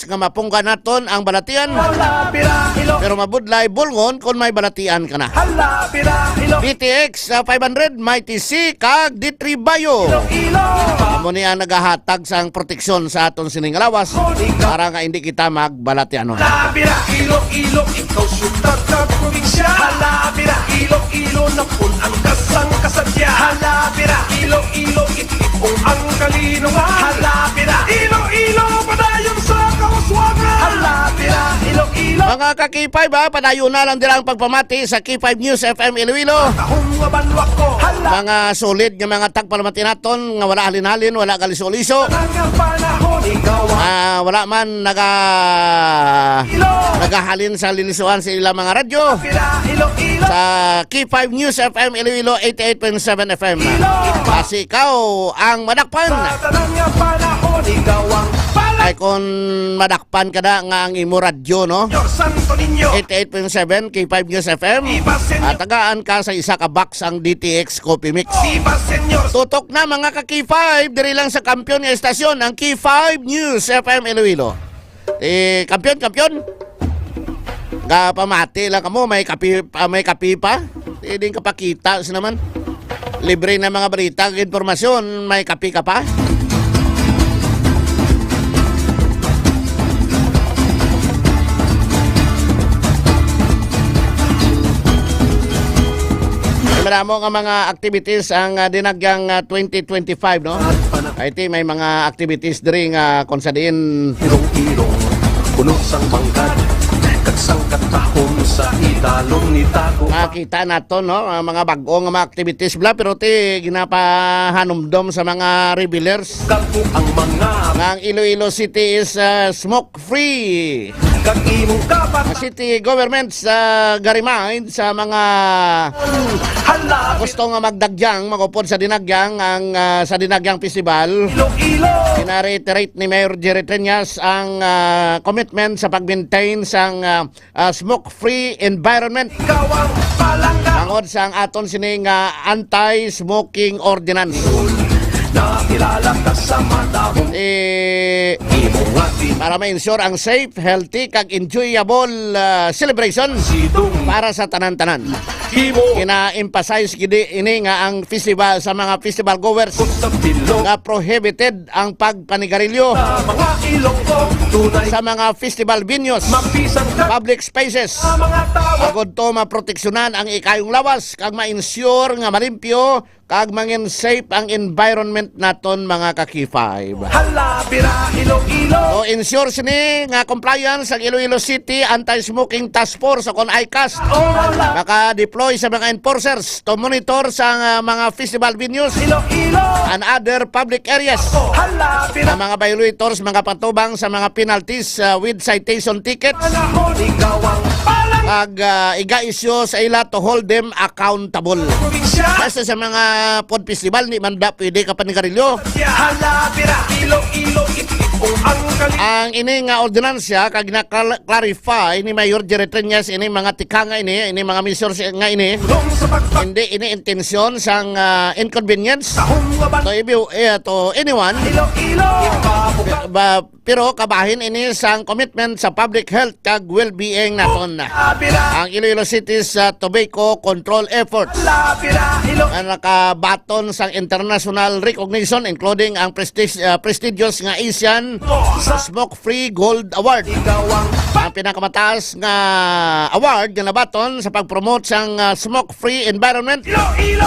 nga mapunggan naton ang balatian. Pero mabudlay bulngon kung may balatian ka na. BTX 500, Mighty C, kag D3 Bio. Amo niya nagahatag sang proteksyon sa aton sining lawas para nga hindi kita magbalatianon.
Halabira, ilo, ikaw syutar ka probinsya. Halabira, ilo, napun ang kasang kasadya. Halabira, ilo, itipong ang kalinungan. Halabira, ilo, padayon sa kauswagan. Halabira, ilo.
Mga ka-K5 padayon na lang dira ang pagpamati sa K5 News FM Iloilo. Mga solid nga mga tagpalamati naton nga wala halin-halin, wala kalisoliso. Wala man nagahalin sa lilisuan sa ilang mga radyo. Sa K5 News FM Iloilo 88.7 FM. Kasi ikaw ang madakpan. Ay kung madakpan ka na nga ang imo radyo, no? 88.7 K5 News FM. Tagaan ka sa isa ka box ang DTX Coffee Mix. Tutok na mga ka-K5, diri lang sa kampiyon nga estasyon ang K5 News FM Iloilo. Kampiyon. Pamati lang kamo, may kapi pa. Hindi ka pakita naman. Libre na mga balita, informasyon, may kapi ka pa. Maramo nga mga activities ang dinagyang 2025, no? IT may mga activities diri nga kung sa diin
Irong-irong, puno sang bangkad, kagsang katahom sa idalong ni Tago.
Makita nato, no? Mga bag-o nga mga activities bla, pero ti ginapahanumdom sa mga rebellers.
Kalpo ang mga
Ang Iloilo City is smoke-free.
kag imong kapat.
City government sa Garimain sa mga gusto nga magdagyang magupod sa dinagyang ang sa dinagyang festival. Ina-reiterate ni Mayor Jerry Treñas ang commitment sa pag-maintain sang smoke-free environment. Tangod sa ang aton sining anti-smoking ordinance.
Nakilala ka sa matahong
para ma-ensure ang safe, healthy, kag enjoyable celebration para sa tanan-tanan. Ina-emphasize gidi ini nga ang festival sa mga festival goers nga prohibited ang pagpanigarilyo sa mga festival venues, public spaces. Agod to maproteksyonan ang ikayong lawas kag ma-ensure nga malimpyo kag mangin safe ang environment naton mga ka-K5. So ensure sini nga compliance ang Iloilo City Anti-Smoking Task Force o kon ICAST maka-deploy sa mga enforcers to monitor sa mga festival venues and other public areas. Ang mga violators mga patubang sa mga penalties with citation tickets kag iga-issue sa ila to hold them accountable. Kasi sa mga pod festival ni man da pwede ka panigarilyo. Ang ini nga ordinansya kag na-clarify ni Mayor Jerry Treñas ini mga tikanga ini mga measures nga ini hindi ini intensyon sang inconvenience to anyone pero kabahin ini sang commitment sa public health kag well-being naton. Ang Iloilo City's tobacco control efforts ang nakabaton sang international recognition including ang prestigious nga Asian Smoke-Free Gold Award. Ang pinakamataas nga award nga nabaton sa pagpromote sang smoke-free environment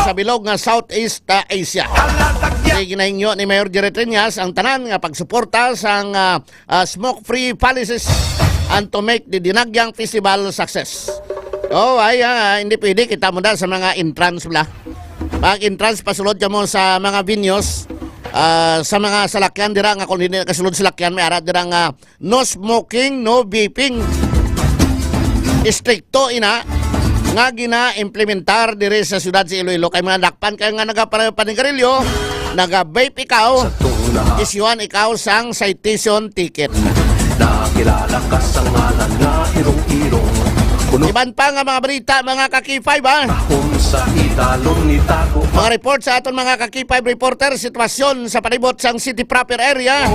sa bilog nga Southeast Asia. Ginahingyo ni Mayor Jerry Triñas ang tanan nga pagsuporta sang smoke-free policies and to make the Dinagyang Festival success. Hindi pwede kita mo sa mga entrance bla. Pag entrance pasulod ka mo sa mga venues, sa mga salakyan dira nga kung hindi kasulod salakyan may ara dira nga no smoking, no vaping. Istrikto ina nga gina-implementar diri sa siyudad sa Iloilo kay mga dakpan kay nga nagapanigarilyo, naga-vape ikaw, isyuan ikaw sang citation ticket.
Nakilala ka sa ngalan nga irong-irong
Iban pa nga mga balita, mga Kaki-5 ha?
Sa idalong ni Tago.
Mga report sa aton mga Kaki-5 reporter, sitwasyon sa palibot sang city proper area.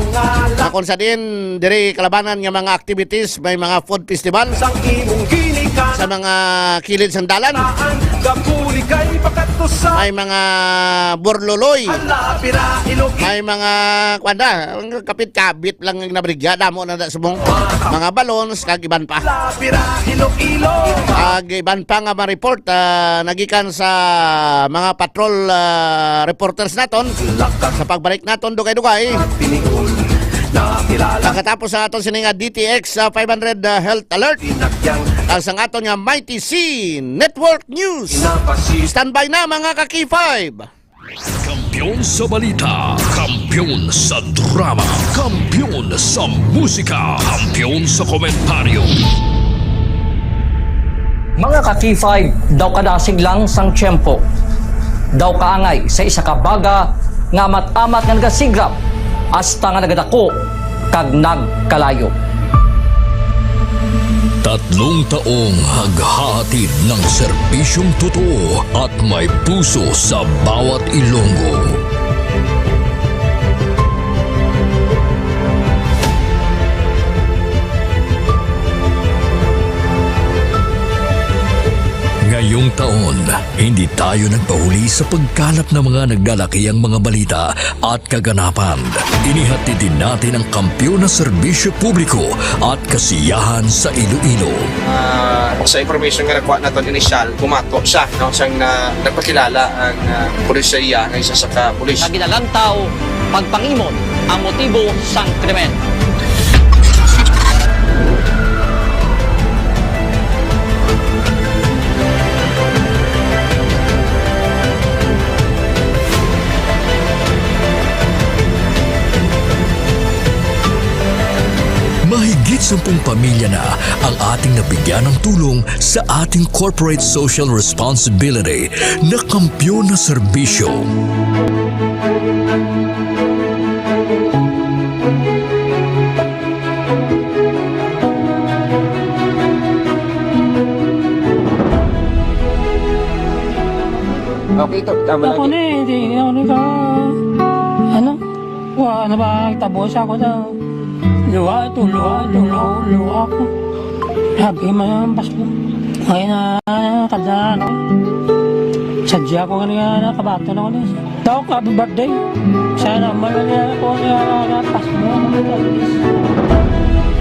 Kung sa din, diri kalabanan nga mga activities, may mga food festival. Sa mga kilid sandalan. May mga borloloy. May mga kapit-kabit lang ng nabrigya. Damo na subong. Mga balons, kag iban pa. Iban pa nga ma-report nagikan sa mga patrol reporters naton sa pagbalik naton dugay-dugay. Pagkatapos sa aton sininga DTX 500 Health Alert ang sang aton nga Mighty C Network News. Standby na mga Kaki-5.
Kampiyon sa balita, kampiyon sa drama, kampiyon sa musika, kampiyon sa komentaryo.
Mga Kaki-5, daw kadasig lang sang tiyempo. Daw kaangay sa isa ka baga nga amat-amat nga nagasigrap hasta nga nagadako kag nagkalayo.
3 taong haghahatid ng serbisyong totoo at may puso sa bawat Ilonggo. Ngayong taon, hindi tayo nagpahuli sa pagkalap ng mga naglalakihang mga balita at kaganapan. Inihatid din natin ang kampiyon na serbisyo publiko at kasiyahan sa Iloilo.
Sa information nga nakuha natin initial, pumato siya, no? Siyang nagpakilala ang pulisya ng isa sa ka-pulis.
Naginalantaw, pagpangimon ang motibo sang krimen.
Mahigit 10 pamilya na ang ating nabigyan ng tulong sa ating corporate social responsibility na kampiyon na serbisyo.
Okay, ito. Tama
Ako na eh, hindi ako naka... Ano? Wala ba tabos ako na... Luha ko. Sabi mo yung pasko. Ngayon na kada ano. Sadya ko nga nakabato na ko na. Daw ko, happy birthday. Sana malala ko na pasko.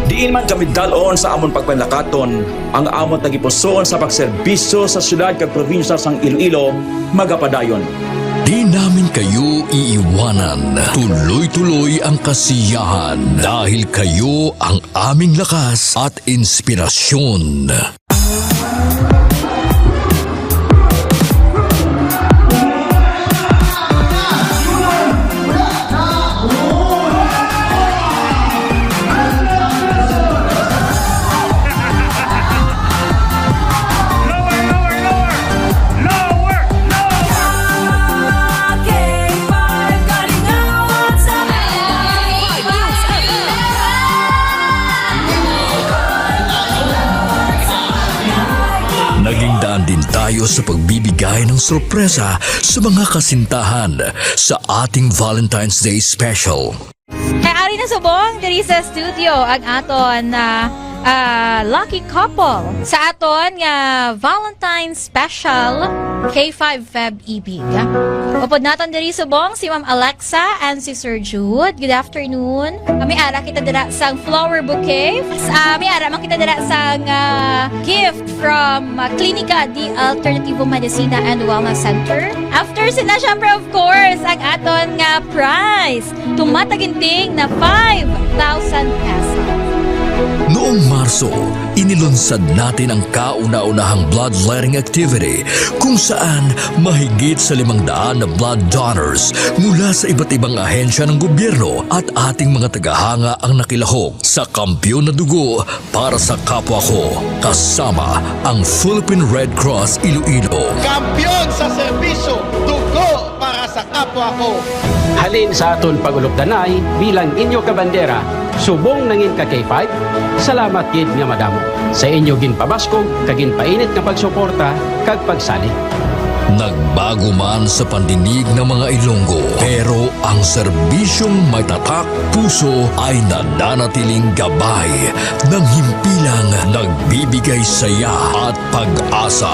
Diin man kami dalon sa amon pagpanlakaton, ang amon nagipuson sa pagserbisyo sa syudad kag probinsya sang Iloilo, magapadayon.
Di namin kayo iiwanan. Tuloy-tuloy ang kasiyahan dahil kayo ang aming lakas at inspirasyon. Din tayo sa pagbibigay ng sorpresa sa mga kasintahan sa ating Valentine's Day Special.
Kay ari na subong diri sa studio ang aton na lucky couple sa aton nga Valentine's special K5 Feb Ibig. Upod naton diri subong si Ma'am Alexa and si Sir Jude. Good afternoon. May ara kita dira sang flower bouquet. May ara man kita dira sang gift from Clinica di Alternativo Medicina and Wellness Center. After sila syempre of course ang aton nga prize. Tumataginting na 5,000 pesos.
Noong Marso, inilunsad natin ang kauna-unahang bloodletting activity kung saan mahigit sa 500 na blood donors mula sa iba't ibang ahensya ng gobyerno at ating mga tagahanga ang nakilahok sa Kampiyon na Dugo para sa kapwa ko, kasama ang Philippine Red Cross Iloilo.
Kampiyon sa serbisyo, dugo para sa kapwa ko.
Halin sa aton pagulok-danay bilang inyo kabandera, subong nangin ka K5, salamat gid nga madamo. Sa inyo ginpabaskog, kaginpainit nga pagsuporta, kag pagsali.
Nagbago man sa pandinig ng mga Ilonggo, pero ang serbisyong may tatak puso ay nananatiling gabay ng himpilang nagbibigay saya at pag-asa.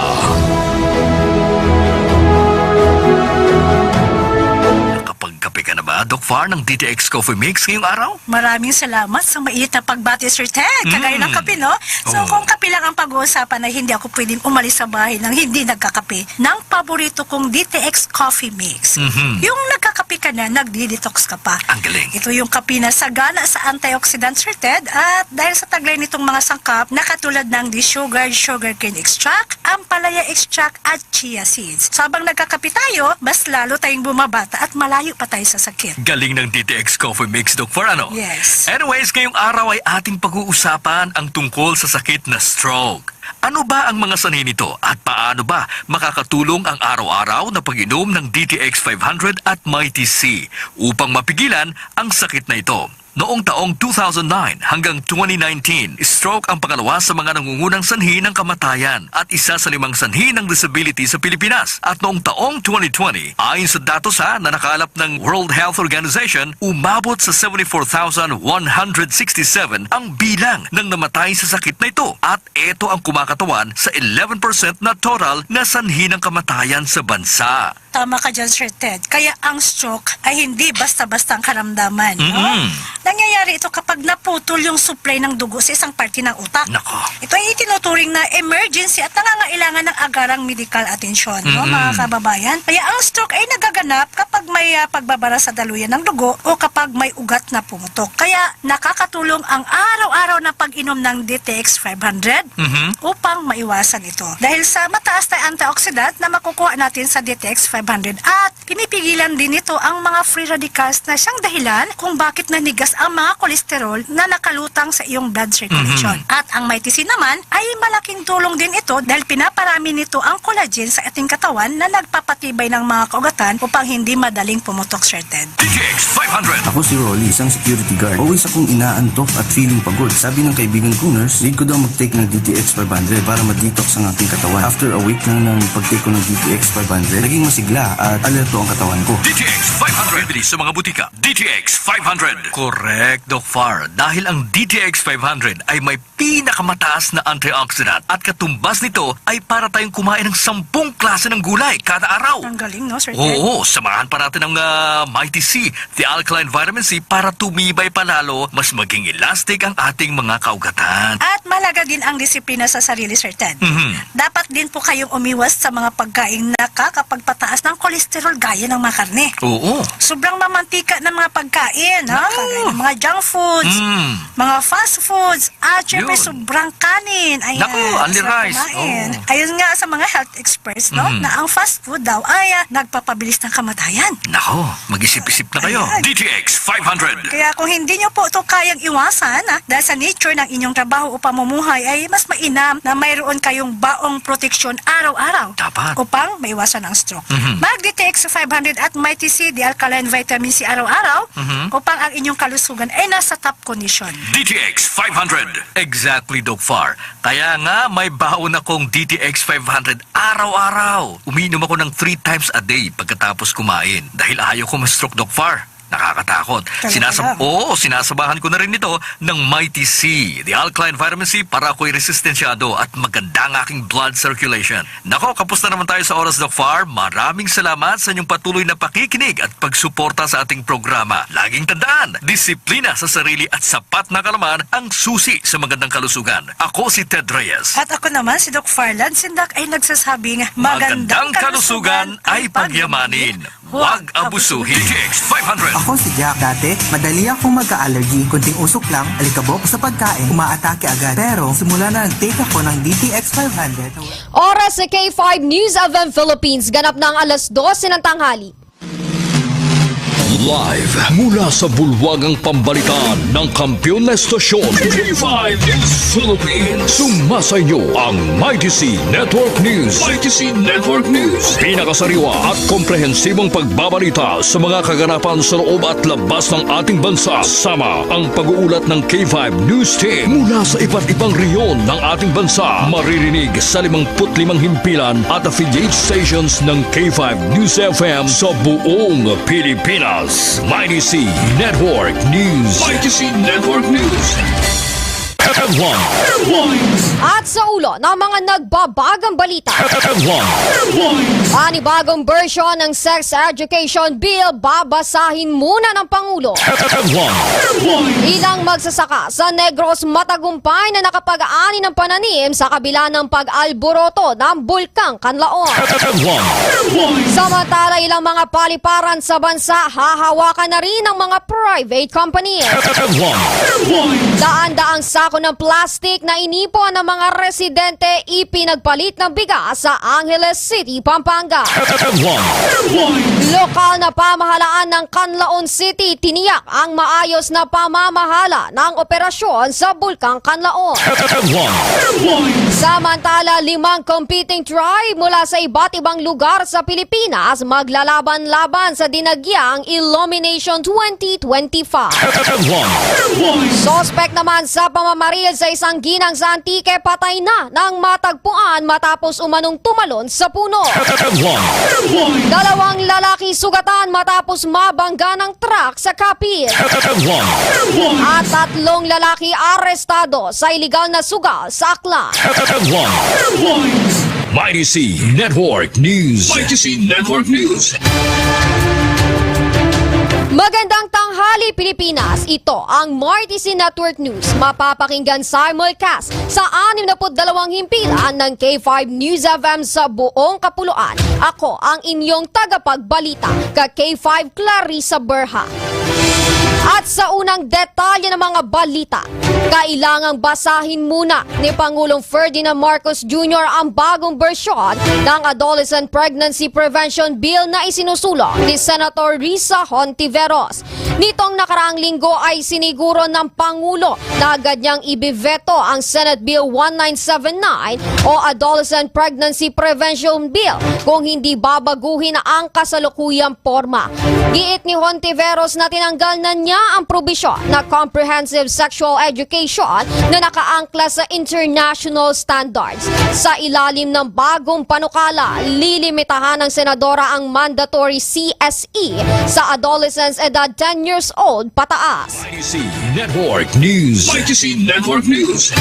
Kape ka na ba, Doc Far, ng DTX Coffee Mix ngayong araw?
Maraming salamat sa mainit na pagbati, Sir Ted. Kagaya ng kape, no? So, kung kape lang ang pag-uusapan ay hindi ako pwedeng umalis sa bahay nang hindi nagkakape ng paborito kong DTX Coffee Mix. Yung nagkakape ka na, nagdi-detox ka pa.
Ang galing.
Ito yung kape na sagana sa antioxidant, Sir Ted. At dahil sa taglay nitong mga sangkap na katulad ng desugared sugarcane extract, ampalaya extract at chia seeds. So, habang nagkakape tayo, mas lalo tayong bumabata at malayo pa tayo sa sakit.
Galing ng DTX Coffee Mix, Doc Far, ano?
Yes.
Anyways, ngayong araw ay ating pag-uusapan ang tungkol sa sakit na stroke. Ano ba ang mga sanhi nito at paano ba makakatulong ang araw-araw na pag-inom ng DTX 500 at Mighty C upang mapigilan ang sakit na ito? Noong taong 2009 hanggang 2019, stroke ang pangalawa sa mga nangungunang sanhi ng kamatayan at isa sa 5 sanhi ng disability sa Pilipinas. At noong taong 2020, ayon sa datos na nakalap ng World Health Organization, umabot sa 74,167 ang bilang ng namatay sa sakit na ito. At ito ang kumakatawan sa 11% na total na sanhi ng kamatayan sa bansa.
Tama ka dyan, Sir Ted. Kaya ang stroke ay hindi basta-basta ang karamdaman. No? Nangyayari ito kapag naputol yung supply ng dugo sa isang parte ng utak.
Nako.
Ito ay itinuturing na emergency at nangangailangan ng agarang medical atensyon, no, mga kababayan. Kaya ang stroke ay nagaganap kapag may pagbabara sa daluyan ng dugo o kapag may ugat na pumutok. Kaya nakakatulong ang araw-araw na pag-inom ng DTX 500 upang maiwasan ito. Dahil sa mataas na antioxidant na makukuha natin sa DTX 500 at pinipigilan din ito ang mga free radicals na siyang dahilan kung bakit nanigas ang mga kolesterol na nakalutang sa iyong blood circulation. At ang Mighty C naman ay malaking tulong din ito dahil pinaparami nito ang collagen sa ating katawan na nagpapatibay ng mga kaugatan upang hindi madaling pumutok, Sir Ted.
DTX 500.
Ako si Rolly, isang security guard. Always akong inaantok at feeling pagod. Sabi ng kaibigan kong nurse, need ko daw mag-take ng DTX 500 para ma-detox ang aking katawan. After a week lang ng pag-take ko ng DTX 500, naging masigla at alerto ang katawan ko.
DTX 500. Bili sa mga butika. DTX 500. Correct, Doc Far. Dahil ang DTX 500 ay may pinakamataas na antioxidant at katumbas nito ay para tayong kumain ng 10 klase ng gulay kada araw.
Ang galing, no, Sir Ted?
Oo, samahan pa natin ang Mighty C, the alkaline vitamin C, para tumibay palalo, mas maging elastic ang ating mga kaugatan.
At malaga din ang disiplina sa sarili, Sir Ted. Dapat din po kayong umiwas sa mga pagkain na nakakapagpataas ng kolesterol gaya ng mga karne.
Oo.
Sobrang mamantika ng mga pagkain, ha? Kagaya ng mga junk foods, mga fast foods, at syempre sobrang kanin. Ayan,
Naku, only rice.
Ayun nga sa mga health experts, no, na ang fast food daw ay nagpapabilis ng kamatayan.
Nako, mag-isip-isip na kayo.
Ayan.
DTX 500.
Kaya kung hindi nyo po ito kayang iwasan, dahil sa nature ng inyong trabaho o pamumuhay, ay mas mainam na mayroon kayong baong proteksyon araw-araw.
Dapat.
Upang maiwasan ang stroke. Mag-DTX 500 at Mighty C, the alkaline vitamin C araw-araw, upang ang inyong kalusugan ay nasa top condition.
DTX 500. Exactly, Doc Far. Kaya nga, may baon akong DTX 500 araw-araw. Umiinom ako ng 3 times a day pagkatapos kumain. Dahil ayaw ko ma-stroke, Doc Far. nakakatakot. Sinasabahan ko na rin ito ng Mighty C, the alkaline vitamin C, para ako'y resistensyado at maganda ang aking blood circulation. Nako, kapos na naman tayo sa oras, Doc Far. Maraming salamat sa inyong patuloy na pakikinig at pagsuporta sa ating programa. Laging tandaan, disiplina sa sarili at sapat na kalaman ang susi sa magandang kalusugan. Ako si Ted Reyes.
At ako naman si Doc Farlan Sindak ay nagsasabing
Magandang kalusugan ay pagyamanin. Huwag abusuhin. DTX 500.
Ako si Jack. Dati, madali akong magka-allergy. Kunting usok lang, alikabok sa pagkain, umaatake agad. Pero, simula na nag-take ako ng DTX 500.
Oras sa K5 News of Philippines. Ganap ng alas 12 ng tanghali.
Live mula sa bulwagang pambalitaan ng kampiyon na estasyon K5 News Philippines. Sumasa inyo ang Mighty C Network News. Mighty C Network News. Pinakasariwa at komprehensibong pagbabalita sa mga kaganapan sa loob at labas ng ating bansa. Sama ang pag-uulat ng K5 News Team mula sa iba't ibang reyon ng ating bansa. Maririnig sa 55 himpilan at affiliate stations ng K5 News FM sa buong Pilipinas. Mighty C Network News. Mighty C Network News.
At sa ulo ng mga nagbabagang balita, panibagong version ng Sex Education Bill babasahin muna ng Pangulo. Ilang magsasaka sa Negros matagumpay na nakapag-ani ng pananim sa kabila ng pag-alboroto ng Bulkang Kanlaon. Samantala, ilang mga paliparan sa bansa hahawakan na rin ng mga private company. Daan-daang sako ng plastic na inipon ng mga residente ipinagpalit ng bigas sa Angeles City, Pampanga. Lokal na pamahalaan ng Canlaon City tiniyak ang maayos na pamamahala ng operasyon sa Bulkang Canlaon. Samantala, 5 competing tribe mula sa iba't ibang lugar sa Pilipinas maglalaban-laban sa dinagyang Illumination 2025. Suspect naman sa pamamaril sa isang ginang sa Antique, patay na nang matagpuan matapos umanong tumalon sa puno. 2 lalaki sugatan matapos mabangga ng truck sa Kapil. At 3 lalaki arestado sa iligal na sugal sa Aklan.
Mighty C Network News. Mighty C Network News.
Magandang tanghali, Pilipinas. Ito ang Mighty C Network News. Mapapakinggan simulcast sa 62 himpilan ng K5 News FM sa buong kapuluan. Ako ang inyong tagapagbalita, ka K5 Clarissa Berha. At sa unang detalye ng mga balita, kailangang basahin muna ni Pangulong Ferdinand Marcos Jr. ang bagong bersyon ng Adolescent Pregnancy Prevention Bill na isinusulong ni Senator Risa Hontiveros. Nitong nakaraang linggo ay siniguro ng Pangulo na agad niyang ibiveto ang Senate Bill 1979 o Adolescent Pregnancy Prevention Bill kung hindi babaguhin ang kasalukuyang forma. Giit ni Hontiveros na tinanggal na niya ang probisyon na comprehensive sexual education na nakaangkla sa international standards. Sa ilalim ng bagong panukala, lilimitahan ng senadora ang mandatory CSE sa adolescents edad 10 years old pataas.
Mighty C Network News. Mighty C Network News.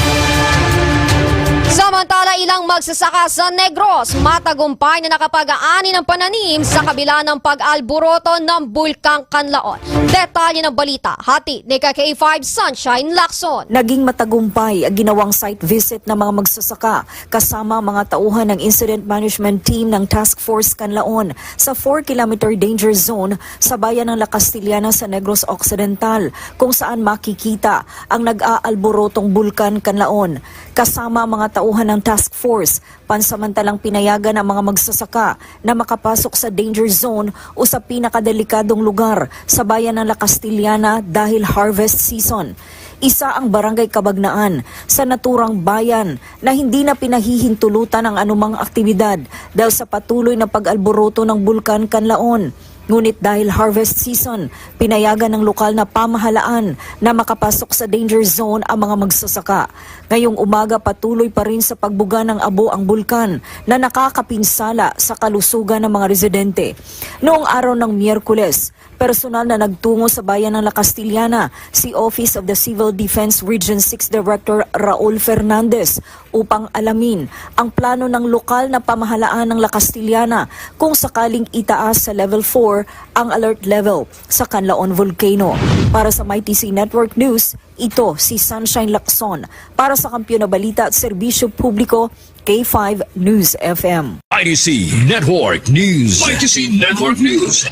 Samantala, ilang magsasaka sa Negros matagumpay na nakapag-aani ng pananim sa kabila ng pag-alboroto ng Bulkang Kanlaon. Detalye ng balita, hati ni K5 Sunshine Lacson.
Naging matagumpay ang ginawang site visit ng mga magsasaka kasama mga tauhan ng Incident Management Team ng Task Force Kanlaon sa 4-kilometer danger zone sa bayan ng La Castillana sa Negros Occidental kung saan makikita ang nag-aalborotong Bulkan Kanlaon. Kasama mga tauhan ng task force, pansamantalang pinayagan ang mga magsasaka na makapasok sa danger zone o sa pinakadelikadong lugar sa bayan ng La Castillana dahil harvest season. Isa ang Barangay Kabagnaan sa naturang bayan na hindi na pinahihintulutan ang anumang aktibidad dahil sa patuloy na pag-alboroto ng Bulkan Kanlaon. Ngunit dahil harvest season, pinayagan ng lokal na pamahalaan na makapasok sa danger zone ang mga magsasaka. Ngayong umaga patuloy pa rin sa pagbuga ng abo ang bulkan na nakakapinsala sa kalusugan ng mga residente. Noong araw ng Miyerkules, Personal na nagtungo sa bayan ng La Castillana si Office of the Civil Defense Region 6 Director Raul Fernandez upang alamin ang plano ng lokal na pamahalaan ng La Castillana kung sakaling itaas sa level 4 ang alert level sa Canlaon Volcano. Para sa MyTC Network News, ito si Sunshine Lacson para sa Kampiyon na Balita at Serbisyo Publiko, K5 News FM.
IDC Network News. IDC Network News.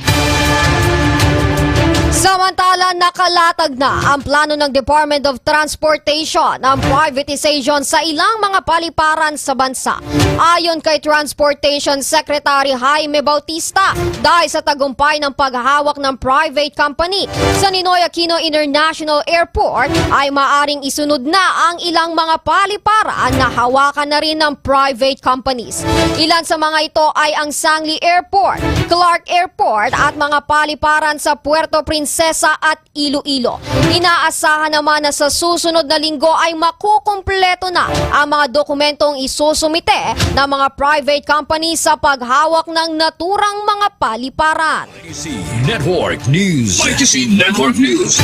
Samantala, nakalatag na ang plano ng Department of Transportation ng privatization sa ilang mga paliparan sa bansa. Ayon kay Transportation Secretary Jaime Bautista, dahil sa tagumpay ng paghahawak ng private company sa Ninoy Aquino International Airport, ay maaring isunod na ang ilang mga paliparan na hawakan na rin ng private companies. Ilan sa mga ito ay ang Sangli Airport, Clark Airport at mga paliparan sa Puerto Princesa at Iloilo. Inaasahan naman na sa susunod na linggo ay makukumpleto na ang mga dokumentong isusumite ng mga private companies sa paghawak ng naturang mga paliparan.
IDC Network News. IDC Network News.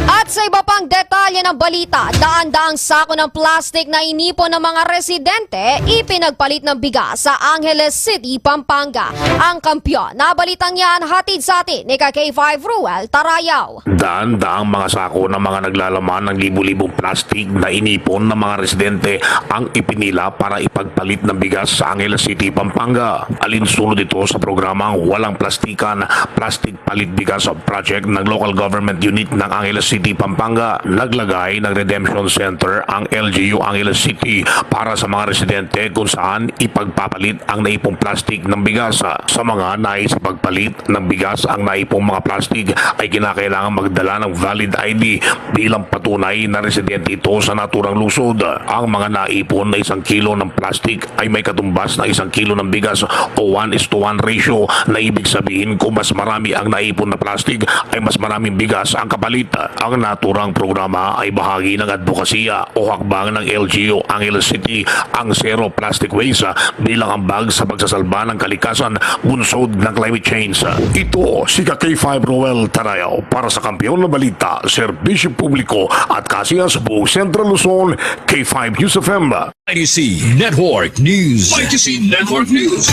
At sa iba pang detalye ng balita, daan-daang sako ng plastic na inipon ng mga residente ipinagpalit ng bigas sa Angeles City, Pampanga. Ang kampiyon na balitang yan hatid sa atin ni K5 Ruel Tarayaw.
Daan-daang mga sako ng mga naglalaman ng libu-libong plastic na inipon ng mga residente ang ipinila para ipagpalit ng bigas sa Angeles City, Pampanga. Alinsunod ito sa programang Walang Plastikan, Plastic Palit Bigas Project ng Local Government Unit ng Angeles City, Pampanga. Naglagay ng Redemption Center ang LGU Angeles City para sa mga residente kung saan ipagpapalit ang naipong plastic ng bigas. Sa mga nais pagpalit ng bigas ang naipong mga plastic ay kinakailangan magdala ng valid ID bilang patunay na residente ito sa naturang lungsod. Ang mga naipon na 1 kilo ng plastic ay may katumbas na 1 kilo ng bigas o 1:1 ratio, na ibig sabihin kung mas marami ang naipon na plastic ay mas maraming bigas ang kapalit. Ang naturang programa ay bahagi ng advokasya o hakbang ng LGU Angeles City, ang Zero Plastic Waste bilang ambag sa pagsasalba ng kalikasan bunsod ng climate change. Ito si K5 Ruel Tarayaw para sa Kampiyon na Balita, Serbisyo Publiko at Kasiya sa buong Central Luzon, K5 News FM.
IDC Network News. IDC Network News.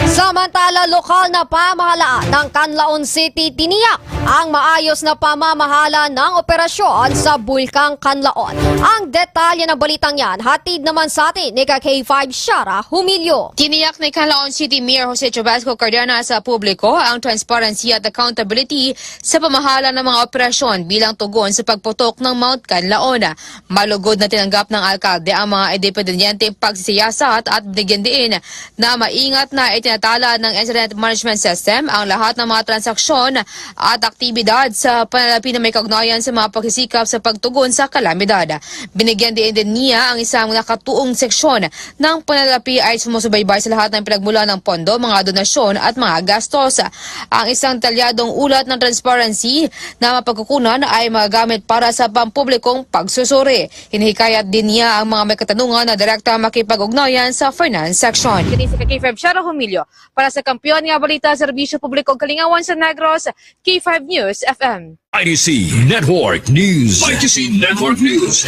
Samantala, lokal na pamahalaan ng Canlaon City tiniyak ang maayos na pamamahala ng operasyon sa Bulkang Canlaon. Ang detalye ng balitang yan, hatid naman sa atin ni K5 Shara Humilio.
Tiniyak ni Canlaon City Mayor Jose Chubasco Cardena sa publiko ang transparency at accountability sa pamahala ng mga operasyon bilang tugon sa pagputok ng Mount Canlaon. Malugod na tinanggap ng alkalde ang mga independyenteng pagsisiyasat at binigyan din na maingat na itinatala ng Incident Management System ang lahat ng mga transaksyon at aktibidad sa panalapi na may kaugnayan sa mga pagsisikap sa pagtugon sa kalamidad. Binigyan din niya ang isang nakatuong seksyon ng panalapi ay sumusubaybay sa lahat ng pinagmula ng pondo, mga donasyon at mga gastos. Ang isang detalyadong ulat ng transparency na mapagkukunan ay magagamit para sa pampublikong pagsusuri. Hinihikayat din niya ang mga may katanungan na direkta makipag-ugnayan sa finance section. Kini si K5 Shara Humilio para sa Kampiyon nga Balita, Serbisyo Publiko Kalingawan sa Negros, K5 News FM.
IDC Network News. IDC Network News.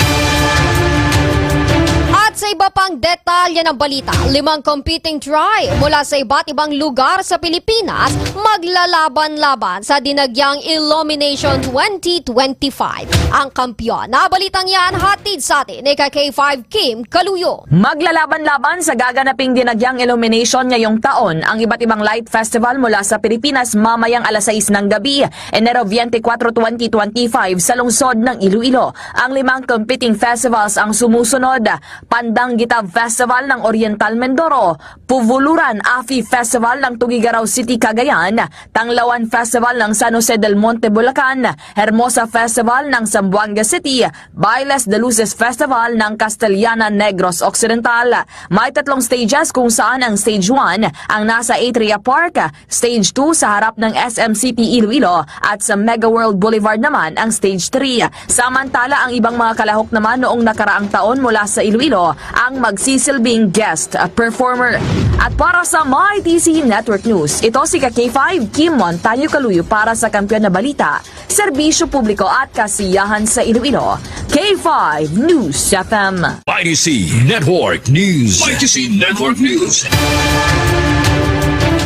At sa iba pang detalye ng balita, 5 competing tribe mula sa iba't ibang lugar sa Pilipinas maglalaban-laban sa dinagyang Illumination 2025. Ang kampiyon na balitang yan hatid sa atin ni K5 Kim Kaluyo.
Maglalaban-laban sa gaganaping dinagyang Illumination ngayong taon ang iba't ibang light festival mula sa Pilipinas mamayang alas 6 ng gabi, Enero 24, 2025 sa lungsod ng Iloilo. Ang 5 competing festivals ang sumusunod: Pandang Gitab Festival ng Oriental Mindoro, Puvuluran Afi Festival ng Tugigaraw City, Cagayan, Tanglawan Festival ng San Jose del Monte, Bulacan, Hermosa Festival ng Zamboanga City, Bailes de Luces Festival ng Castellana, Negros Occidental. May 3 stages kung saan ang Stage 1 ang nasa Atria Park, Stage 2 sa harap ng SMCP Iloilo at sa Mega World Boulevard naman ang Stage 3. Samantala, ang ibang mga kalahok naman noong nakaraang taon mula sa Iloilo ang magsisilbing guest performer. At para sa MyTC Network News, ito si K5 Kim Montaño Kaluyo para sa Kampiyon na Balita, Serbisyo Publiko at Kasiyahan sa Iloilo. K5 News FM.
IDC Network News. IDC Network News.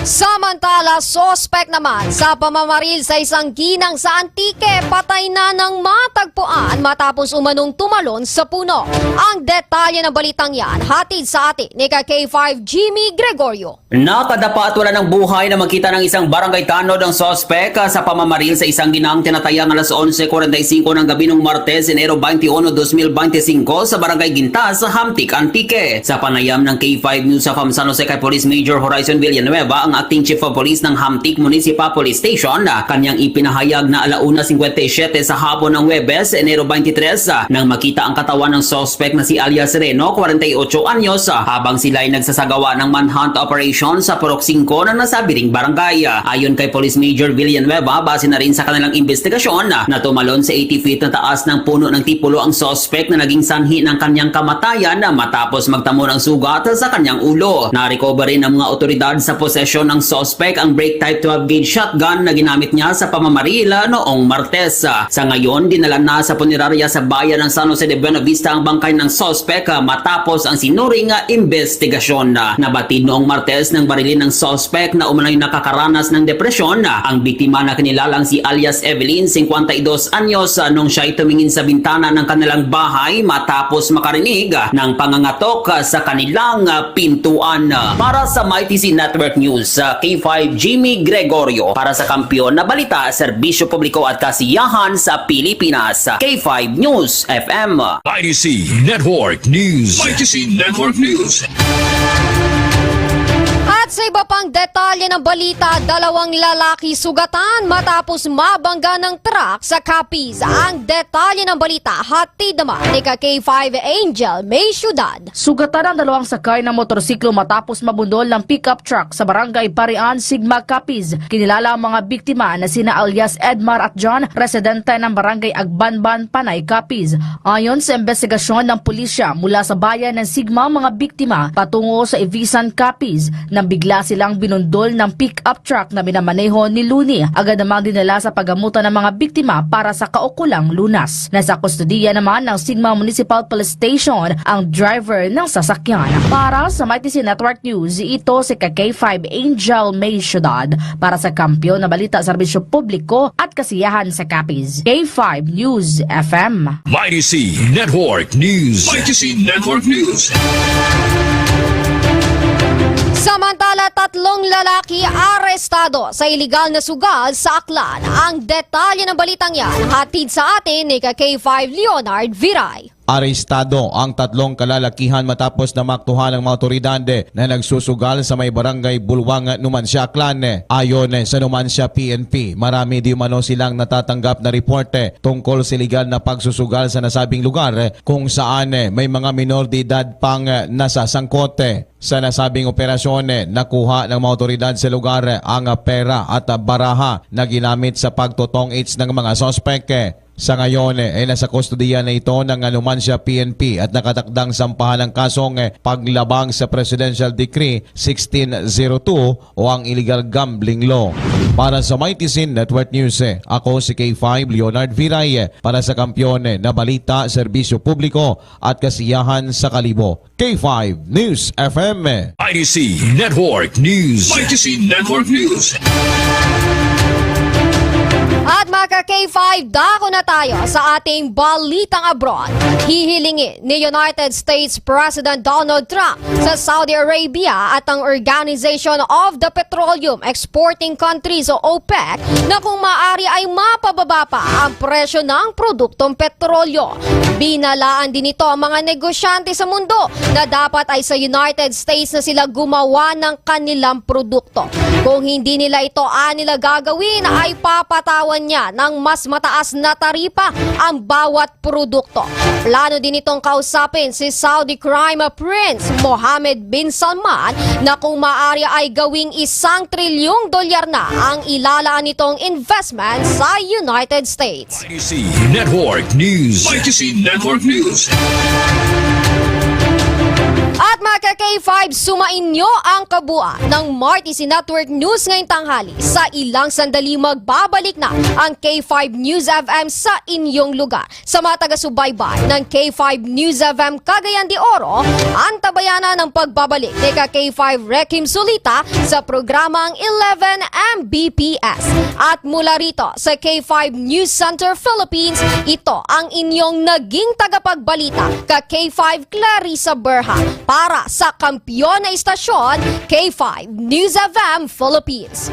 Samantala, sospek naman sa pamamaril sa isang ginang sa Antique, patay na ng matagpuan matapos umanong tumalon sa puno. Ang detalye ng balitang yan, hatid sa atin ni K5 Jimmy Gregorio.
Nakadapa at wala ng buhay na magkita ng isang barangay tanod ang sospek sa pamamaril sa isang ginang tinatayang alas 11:45 ng gabi ng Martes, Enero 21, 2025 sa barangay Gintas, Hamtic, Antique. Sa panayam ng K5 News of San Jose kay Police Major Horizon Villanueva, ang Acting Chief of Police ng Hamtic Municipal Police Station, kanyang ipinahayag na 1:57 sa hapon ng Huwebes, Enero 23, nang makita ang katawan ng sospek na si alias Reno, 48 anyos, habang sila ay nagsasagawa ng manhunt operation sa Purok 5 ng nasabi ring barangay. Ayon kay Police Major Villanueva, base na rin sa kanilang investigasyon na tumalon sa 80 feet na taas ng puno ng tipulo ang sospek na naging sanhi ng kanyang kamatayan matapos magtamo ng sugat sa kanyang ulo. Na-recover rin ng mga otoridad sa posesyon ng sospek ang break type 12 gauge shotgun na ginamit niya sa pamamarila noong Martes. Sa ngayon, dinala na sa punerarya sa bayan ng San Jose de Buena Vista ang bangkay ng sospek matapos ang sinuring investigasyon. Nabatid noong Martes ng barilin ng sospek na umano'y nakakaranas ng depresyon. Ang biktima na kinilalang si alias Evelyn, 52 anyos, nung siya'y tumingin sa bintana ng kanilang bahay matapos makarinig ng pangangatok sa kanilang pintuan. Para sa MyTC Network News, K5 Jimmy Gregorio para sa Kampiyon na Balita, Serbisyo Publiko at Kasiyahan sa Pilipinas. K5 News FM.
IDC Network News. IDC Network News.
At sa iba pang detalye ng balita, 2 lalaki sugatan matapos mabangga ng truck sa Capiz. Ang detalye ng balita, hatid naman ni K5 Angel May Ciudad.
Sugatan ang 2 sakay ng motorsiklo matapos mabundol ng pickup truck sa barangay Parian, Sigma, Capiz. Kinilala ang mga biktima na sina alias Edmar at John, residente ng barangay Agbanban, Panay, Capiz. Ayon sa investigasyon ng pulisya mula sa bayan ng Sigma, mga biktima patungo sa Evisan, Capiz nang bigla silang binundol ng pick-up truck na minamaneho ni Luni. Agad namang dinala sa paggamutan ng mga biktima para sa kaukulang lunas. Nasa kustodiya naman ng Sigma Municipal Police Station ang driver ng sasakyan. Para sa MyTC Network News, ito si K5 Angel May Ciudad para sa Kampiyon na Balita, Serbisyo Publiko at Kasiyahan sa Capiz. K5 News FM.
MyTC Network News. MyTC Network News.
Samantala, 3 lalaki arestado sa iligal na sugal sa Aklan. Ang detalye ng balitang yan, hatid sa atin ni K5 Leonard Viray.
Arestado ang 3 kalalakihan matapos na maktuhan ng mga otoridad na nagsusugal sa may barangay Bulwang, Numancia, Aklan. Ayon sa Numancia PNP, marami di umano silang natatanggap na reporte tungkol sa iligal na pagsusugal sa nasabing lugar kung saan may mga minor de edad pang nasasangkot. Sa nasabing operasyon, nakuha ng mga otoridad sa lugar ang pera at baraha na ginamit sa pagtotong-its ng mga sospek. Sa ngayon ay nasa kustodiya na ito ng Numancia PNP at nakatakdang sampahan ng kasong paglabag sa Presidential Decree 1602 o ang Illegal Gambling Law. Para sa MyTC Network News, ako si K5 Leonard Viray para sa Kampiyon na Balita, Serbisyo Publiko at Kasiyahan sa Kalibo. K5 News FM.
IDC Network News. IDC Network News.
At mga K5, dako na tayo sa ating balitang abroad. Hihilingin ni United States President Donald Trump sa Saudi Arabia at ang Organization of the Petroleum Exporting Countries o OPEC na kung maaari ay mapababa pa ang presyo ng produktong petrolyo. Binalaan din ito ang mga negosyante sa mundo na dapat ay sa United States na sila gumawa ng kanilang produkto. Kung hindi nila ito nila gagawin ay papatawan niya ng mas mataas na taripa ang bawat produkto. Plano din itong kausapin si Saudi Crime Prince Mohammed bin Salman na kung maaari ay gawing $1 trilyong na ang ilalaan nitong investment sa United States.
IDC Network News. IDC Network News.
At mga ka-K5, sumainyo ang kabuuan ng Martis Network News ngayong tanghali. Sa ilang sandali magbabalik na ang K5 News FM sa inyong lugar. Sa mga taga-subaybay ng K5 News FM Cagayan de Oro, antabayanan ng pagbabalik ni K5 Rekim Sulita sa programang 11 Mbps. At mula rito sa K5 News Center Philippines, ito ang inyong naging tagapagbalita K5 Clarissa Berha para sa kampyon na istasyon K5 News FM Philippines.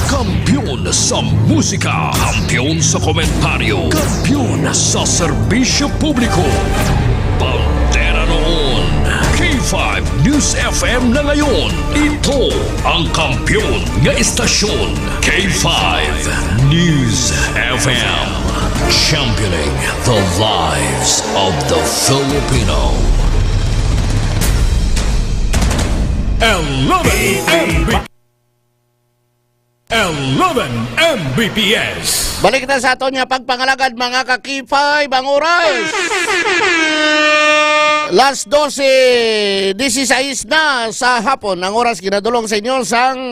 Kampiyon sa musika, kampiyon sa komentaryo, kampiyon sa serbisyo publiko. Pantera noon, K5 News FM na ngayon. Ito ang kampiyon nga istasyon, K5 News FM. Championing the lives of the Filipino. 11 Mbps.
Balik na sa aton nga pagpangalagad mga kakipay, bang oras. Last 12:16 na sa hapon ang oras ginadulong sa inyo sang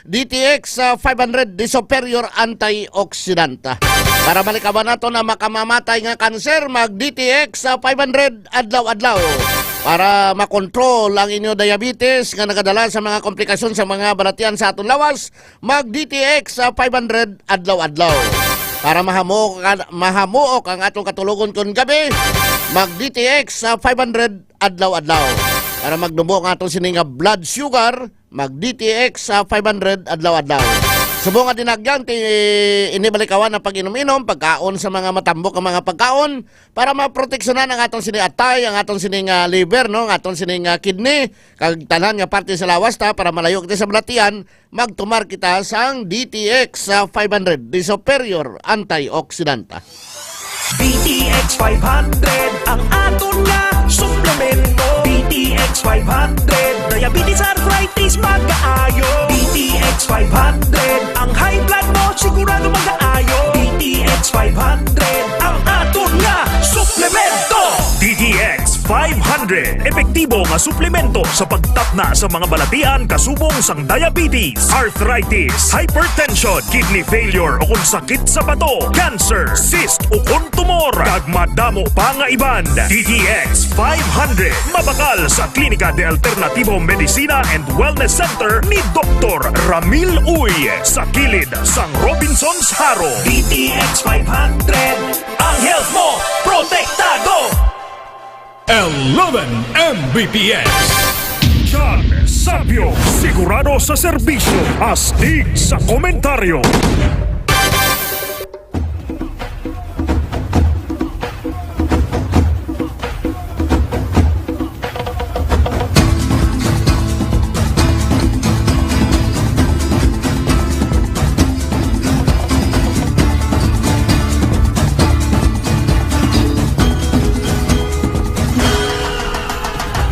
DTX 500 de Superior Antioxidant. Para malikaban nato na makamamatay nga kanser, mag DTX 500 adlaw-adlaw. Para makontrol ang inyo diabetes nga nagadala sa mga komplikasyon sa mga balatian sa aton lawas, mag DTX 500 adlaw-adlaw. Para mahamuok ang atong katulugon kun gabi, mag DTX 500 adlaw-adlaw. Para magdumo ang atong sininga blood sugar, mag DTX 500 adlaw-adlaw. Subong nga dinagyan, inibalikawan ang pag-inom-inom, pagkaon sa mga matambok ang mga pagkaon para maproteksyonan ang atong sining atay, ang atong sining liver, no? Ang atong sining kidney, kag tanan nga parte sa lawas ta para malayo kita sa balatian, magtumar kita sang DTX 500, the Superior Antioxidant.
DTX 500 ang aton nga suplemento. DTX 500 diabetes arthritis magkaayo. DTX 500 ang high blood mo sigurado magkaayo. DTX 500 ang aton nga suplemento. DTX 500 epektibo nga suplemento sa pagtapna sa mga balatian kasubong sang diabetes, arthritis, hypertension, kidney failure o kung sakit sa bato, cancer, cyst o kung tumor, kag madamo pa nga iban. DTX 500 mabakal sa Klinika de Alternativo Medicina and Wellness Center ni Dr. Ramil Uy sa kilid sang Robinson's Haro. DTX 500 ang health mo protektado.
11 Mbps.
John Sabio, sigurado sa serbisyo, astig sa komentaryo.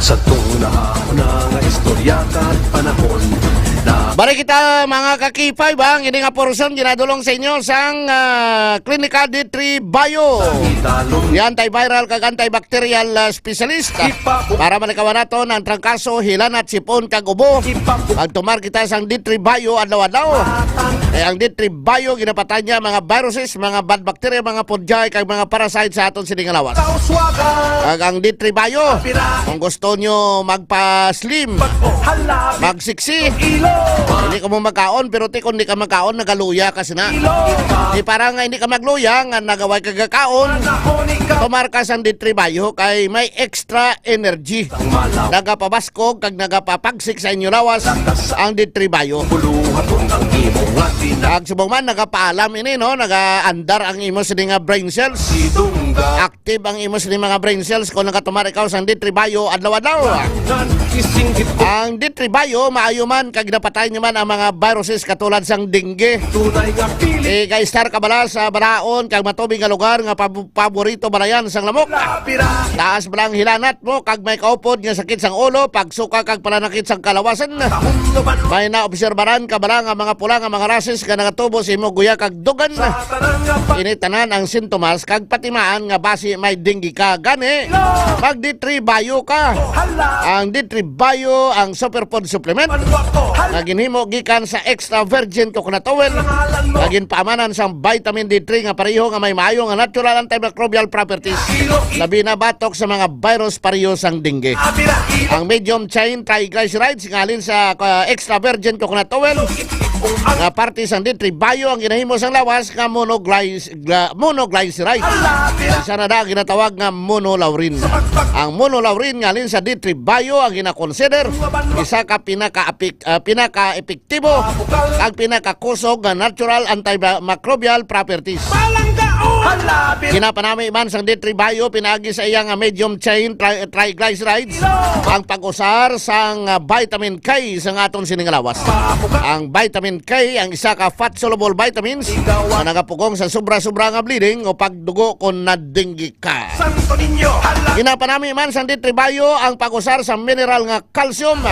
Sa tuna nga istorya at panahon na
Balik kita mga kakipay bang, ini nga portion ginadulong sa inyo sang Klinika D3 Bio. Ni antiviral kag antibacterial specialist para malikawan nato ang trangkaso, hilanat, sipon kag ubo. Pagtumar kita sang D3 Bio adlaw-adlaw. Ang D3 Bio ginapatan niya mga viruses, mga bad bacteria, mga fungi kag mga parasite sa aton sining lawas. Kag ang D3 Bio, kung gusto nyo magpa-slim, magsiksi, hindi ka mo magkaon, pero kung hindi ka magkaon, nagaluya kasi na. Di parang hindi ka magluya, nga nagaway kagakaon, tumarka sang D3 Bio kay may extra energy. Nagapabaskog, kag nagapapagsik sa inyo lawas, ang D3 Bio. Kag subong man, nagapaalam ini, no? Nagaandar ang imo sining brain cells. Active ang imos ni mga brain cells kung nakatumar ikaw sa D3 Bio adlaw-adlaw. Ang D3 Bio maayo man kag napatay naman ang mga viruses katulad sang dengue. Ka-star ka bala sa baraon kag matubig nga lugar nga paborito balayan sang lamok. Taas balang hilanat mo kag may kaupod nga sakit sang ulo, pagsuka kag pananakit sang kalawasan. May naobserbaran ka bala nga mga pula nga mga rases nga nagatubo sa imo guya kag dugan. Initanan ang sintomas kag patimaan nga basi may dengue ka gani. Mag D3 Bio ka. Ang D3 Bio ang superfood supplement nga ginhimo gikan sa extra virgin coconut oil. Naging paamanan sa vitamin D3 nga pareho nga may maayo nga natural antimicrobial properties. Labi na batok sa mga virus pareho sang dengue. Ang medium chain triglycerides nga alin sa extra virgin coconut oil nga parte sang D3 Bio ang ginahimo sang lawas nga monoglyceride. Isa na da ginatawag nga monolaurin. Ang monolaurin nga alin sa D3 Bio ang ginakonsider isa ka pinaka-epektibo ang pinakakusog nga natural antimicrobial properties. Ginapanami man sang D3 Bio pinagi sa iyang medium chain triglycerides ang pag-usar sang vitamin K sa aton sining lawas. Ang vitamin K ang isa ka fat-soluble vitamins na nagapugong sa sobra-sobra nga bleeding o pagdugo kung nadinggi ka. Ginapanami man sang D3 Bio ang pag-usar sa mineral nga calcium.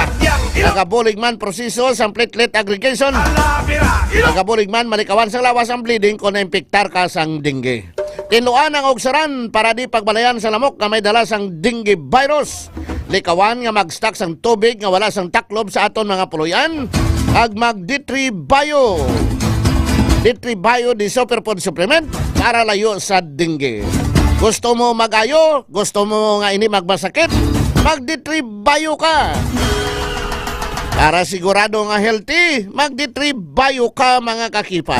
Nagabulig man proseso sa platelet aggregation. Nagabulig man malikawan sang lawas ang bleeding kung naimpiktar ka sang dengue. Tinuan ang ogsaran para di pagbalayan sa lamok nga may dala sang dengue virus. Likawan nga mag-stock sang tubig nga wala sang taklob sa aton mga puluyan. Ag mag D3 Bio. D3 Bio di superfood supplement para layo sa dengue. Gusto mo magayo? Gusto mo nga ini magmasakit? Mag D3 Bio ka. Para sigurado nga healthy, mag D3 Bio ka mga kakipay.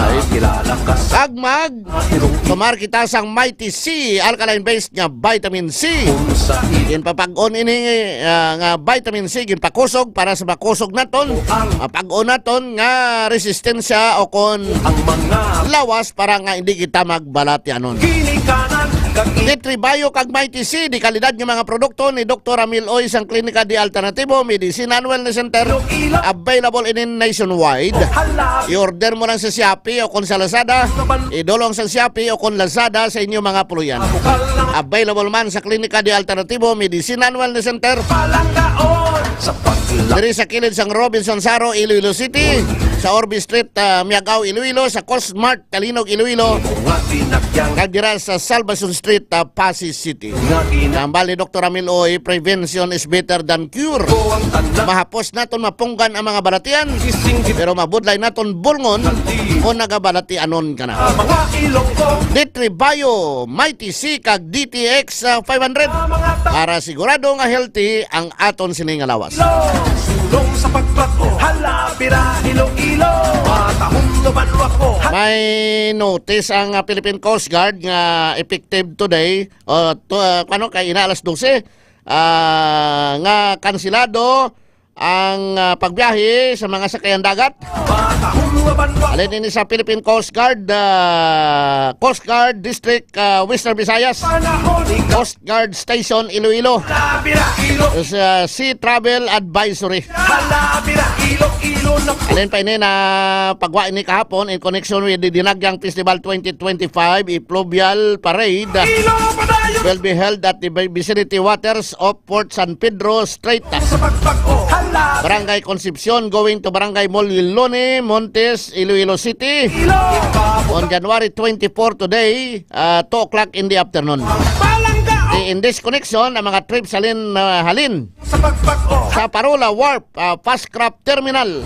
Kag tumar kita sang Mighty C, alkaline-based nga vitamin C. Ginpapag-on ini nga vitamin C, ginpakusog para sa makusog naton. Mapag-on naton nga resistensya o kon lawas para nga hindi kita magbalat yanon. D3 Bio kag Mighty C, di kalidad ng mga produkto ni Dr. Amil Oy sang Klinika di Alternativo Medicine and Wellness Center. Available in nationwide. I-order mo lang sa Shopee o kung sa Lazada. Idolong sa Shopee o kung Lazada sa inyo mga puluyan. Available man sa Klinika di Alternativo Medicine and Wellness Center. Diri sa kilid sang Robinson Saro, Iloilo City. Sa Orbi Street, Miagao, Iloilo. Sa Cosmart, Talinog, Iloilo. Kag dira sa Salvason Street, Pasig City. Nambal ni Dr. Amil Oy, prevention is better than cure. Mahapos naton mapunggan ang mga balatian, pero mabudlay naton bulngon kung nagabalatianon ka na. D3 Bio, Mighty C, kag DTX 500 para sigurado nga healthy ang aton sining lawas.
Sulong sa pagbato, halapira, Iloilo, matahong lumanwak ko.
May notice ang Philippine Coast Guard nga effective today kay ina alas 12 nga kansilado ang pagbiyahe sa mga sakayan dagat. Alin ini sa Philippine Coast Guard District Western Visayas, Coast Guard Station Iloilo. Sea Travel Advisory. Alin pa ini na pagwa ini kahapon in connection with the Dinagyang Festival 2025 Fluvial Parade will be held at the vicinity waters of Port San Pedro Strait, Barangay Concepcion going to Barangay Molilone, Montes, Iloilo City on January 24 today, 2 o'clock in the afternoon. In this connection, ang mga trips halin sa Parola Wharf, Fast Craft Terminal.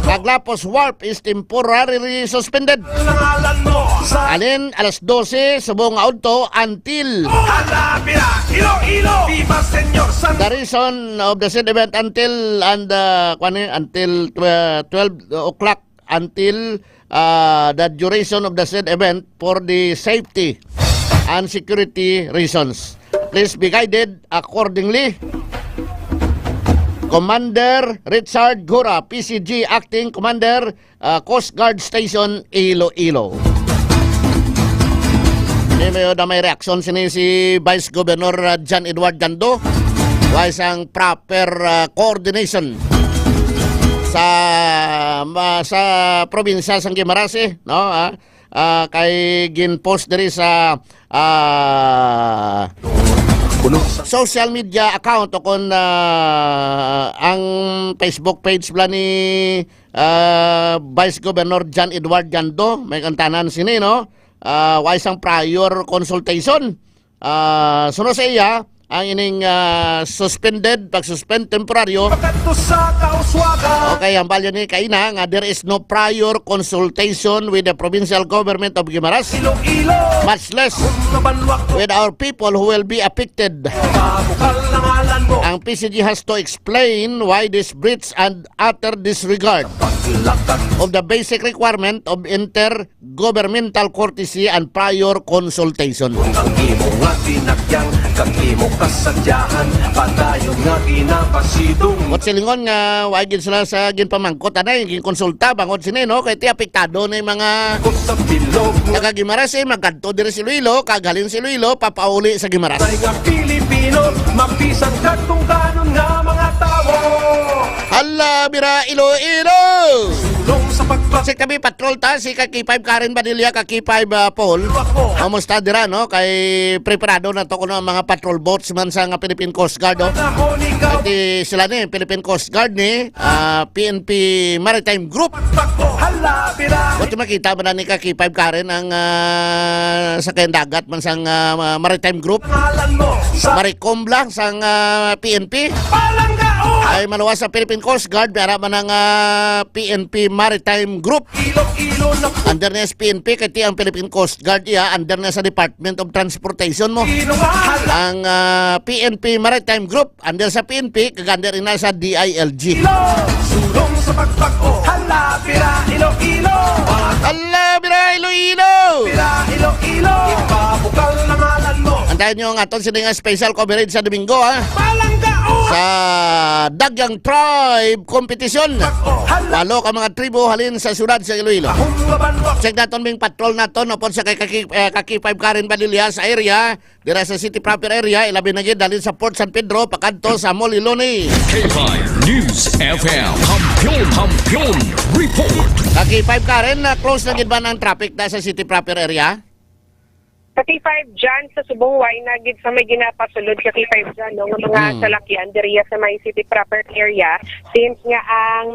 Paglapos Wharf is temporarily suspended. Alin alas 12 sa buong auto until the reason of the said event until 12 o'clock until the duration of the said event for the safety and security reasons. Please be guided accordingly. Commander Richard Gura, PCG Acting Commander, Coast Guard Station, Iloilo. may reaksyon si Vice Governor John Edward Gando. Wais ang proper coordination sa probinsya sang Guimaras no kay ginpost diri sa social media account o kung ang Facebook page bla ni Vice Governor John Edward Gando may kantanan sini no wais ang prior consultation suno sa iya ang ining pag-suspend temporaryo. Okay, ang balyo ni kaina nga there is no prior consultation with the provincial government of Guimaras, much less with our people who will be affected. Ang PCG has to explain why this breach and utter disregard of the basic requirement of intergovernmental courtesy and prior consultation. Wat silingon nga wagin sila sa ginpamangkot anay ginkonsulta bangod sini no kay ti apektado na mga taga Guimaras magkanto diri si Iloilo kagalin si Iloilo papauli sa Guimaras. Pilipino mabisan kadtong kanon nga mga tawo. Hala bira Iloilo. Si kami patrol ta si Kaki5 Karen Badilla Kaki5 Paul. Kamusta dira no kay preparado na to kuno ang mga patrol boats man sa nga Philippine Coast Guard Iti sila ni Philippine Coast Guard ni PNP Maritime Group. Buti makita ba na ni Kaki5 Karen ang sakayan dagat man sang Maritime Group. Maricom lang sang PNP. Ay maluwas sa Philippine Coast Guard para man ang PNP Maritime Group. Under na sa PNP kaya ang Philippine Coast Guard under na sa Department of Transportation mo. Ang PNP Maritime Group under sa PNP kaganda rin na sa DILG. Sulong sa pagpag-o hala pira Iloilo. Hala pira Iloilo. Pira Iloilo. Ipabukal na ngalan mo. Antayin nyo ang aton sining special coverage sa Domingo sa Dagyang Tribe Competition. Walo ka mga tribo halin sa syudad sa Iloilo. Check naton bing patrol naton upon sa Kaki5 Karen Badilla sa area dira sa city proper area ilabi na gid dalin sa Port San Pedro pakadto sa Moliloni.
K5 News FM Kampiyon Report.
Kaki5 Karen close na gid ba ng traffic da sa city proper area?
Kaki5 dyan sa Subong Way na gid sa may ginapasulod Kaki5 dyan no, ng mga salakyan diriya sa may city proper area since nga ang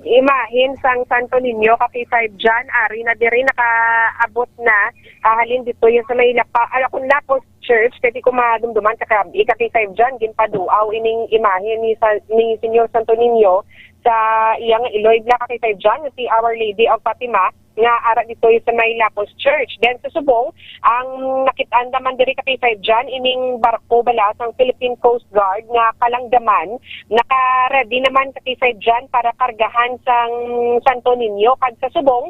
imahin sang Santo Niño Kaki5 dyan ari na diri nakaabot na halin dito yung sa may Lapos Church kaya ko madumduman sa Kaki5 dyan ginpaduaw ining imahin ni Senyor Santo Niño sa iyang Iloy na Kaki5 dyan si Our Lady of Fatima nga ara dito sa may Lapos Church. Then sa Subong, ang nakitaan naman diri Kaki5 dyan, ining barko bala sang Philippine Coast Guard nga kalangdaman, naka-ready naman Kaki5 dyan para kargahan sang Santo Niño. Kag sa Subong,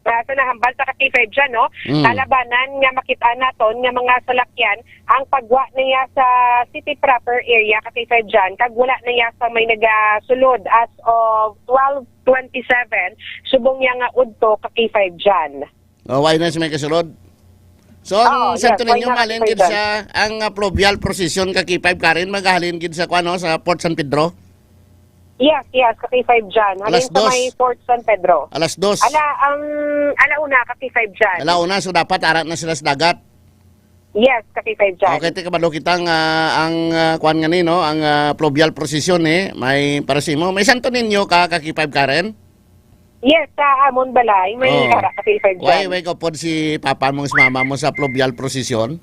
sa nahambal sa Kaki5 dyan, no? Kalabanan nga makita naton nga mga salakyan ang pagwa niya sa city proper area Kaki5 dyan kag wala niya sa may nagasulod as of 12:27 subong niya nga udto Kaki5 dyan.
Why na may kasulod? So ang Santo Niño malin gid sa ang fluvial procession Kaki5 Karen maghalin gid sa kuno sa Port San Pedro.
Yes, Kaki5 dyan. Halin sa may Port San Pedro.
Alas 2.
Alauna, Kaki5 dyan.
Alauna, so dapat arat na sila sa dagat.
Yes, Kaki5 dyan.
Okay, kabalo kitang ang kuan nga ni, no? Ang fluvial procession may parasimo. May Santo Niño ka, Kaki5 Karen?
Yes, sa Amon Balay. May Kaki5 dyan.
Why ko po si papa mong mama mo sa fluvial procession?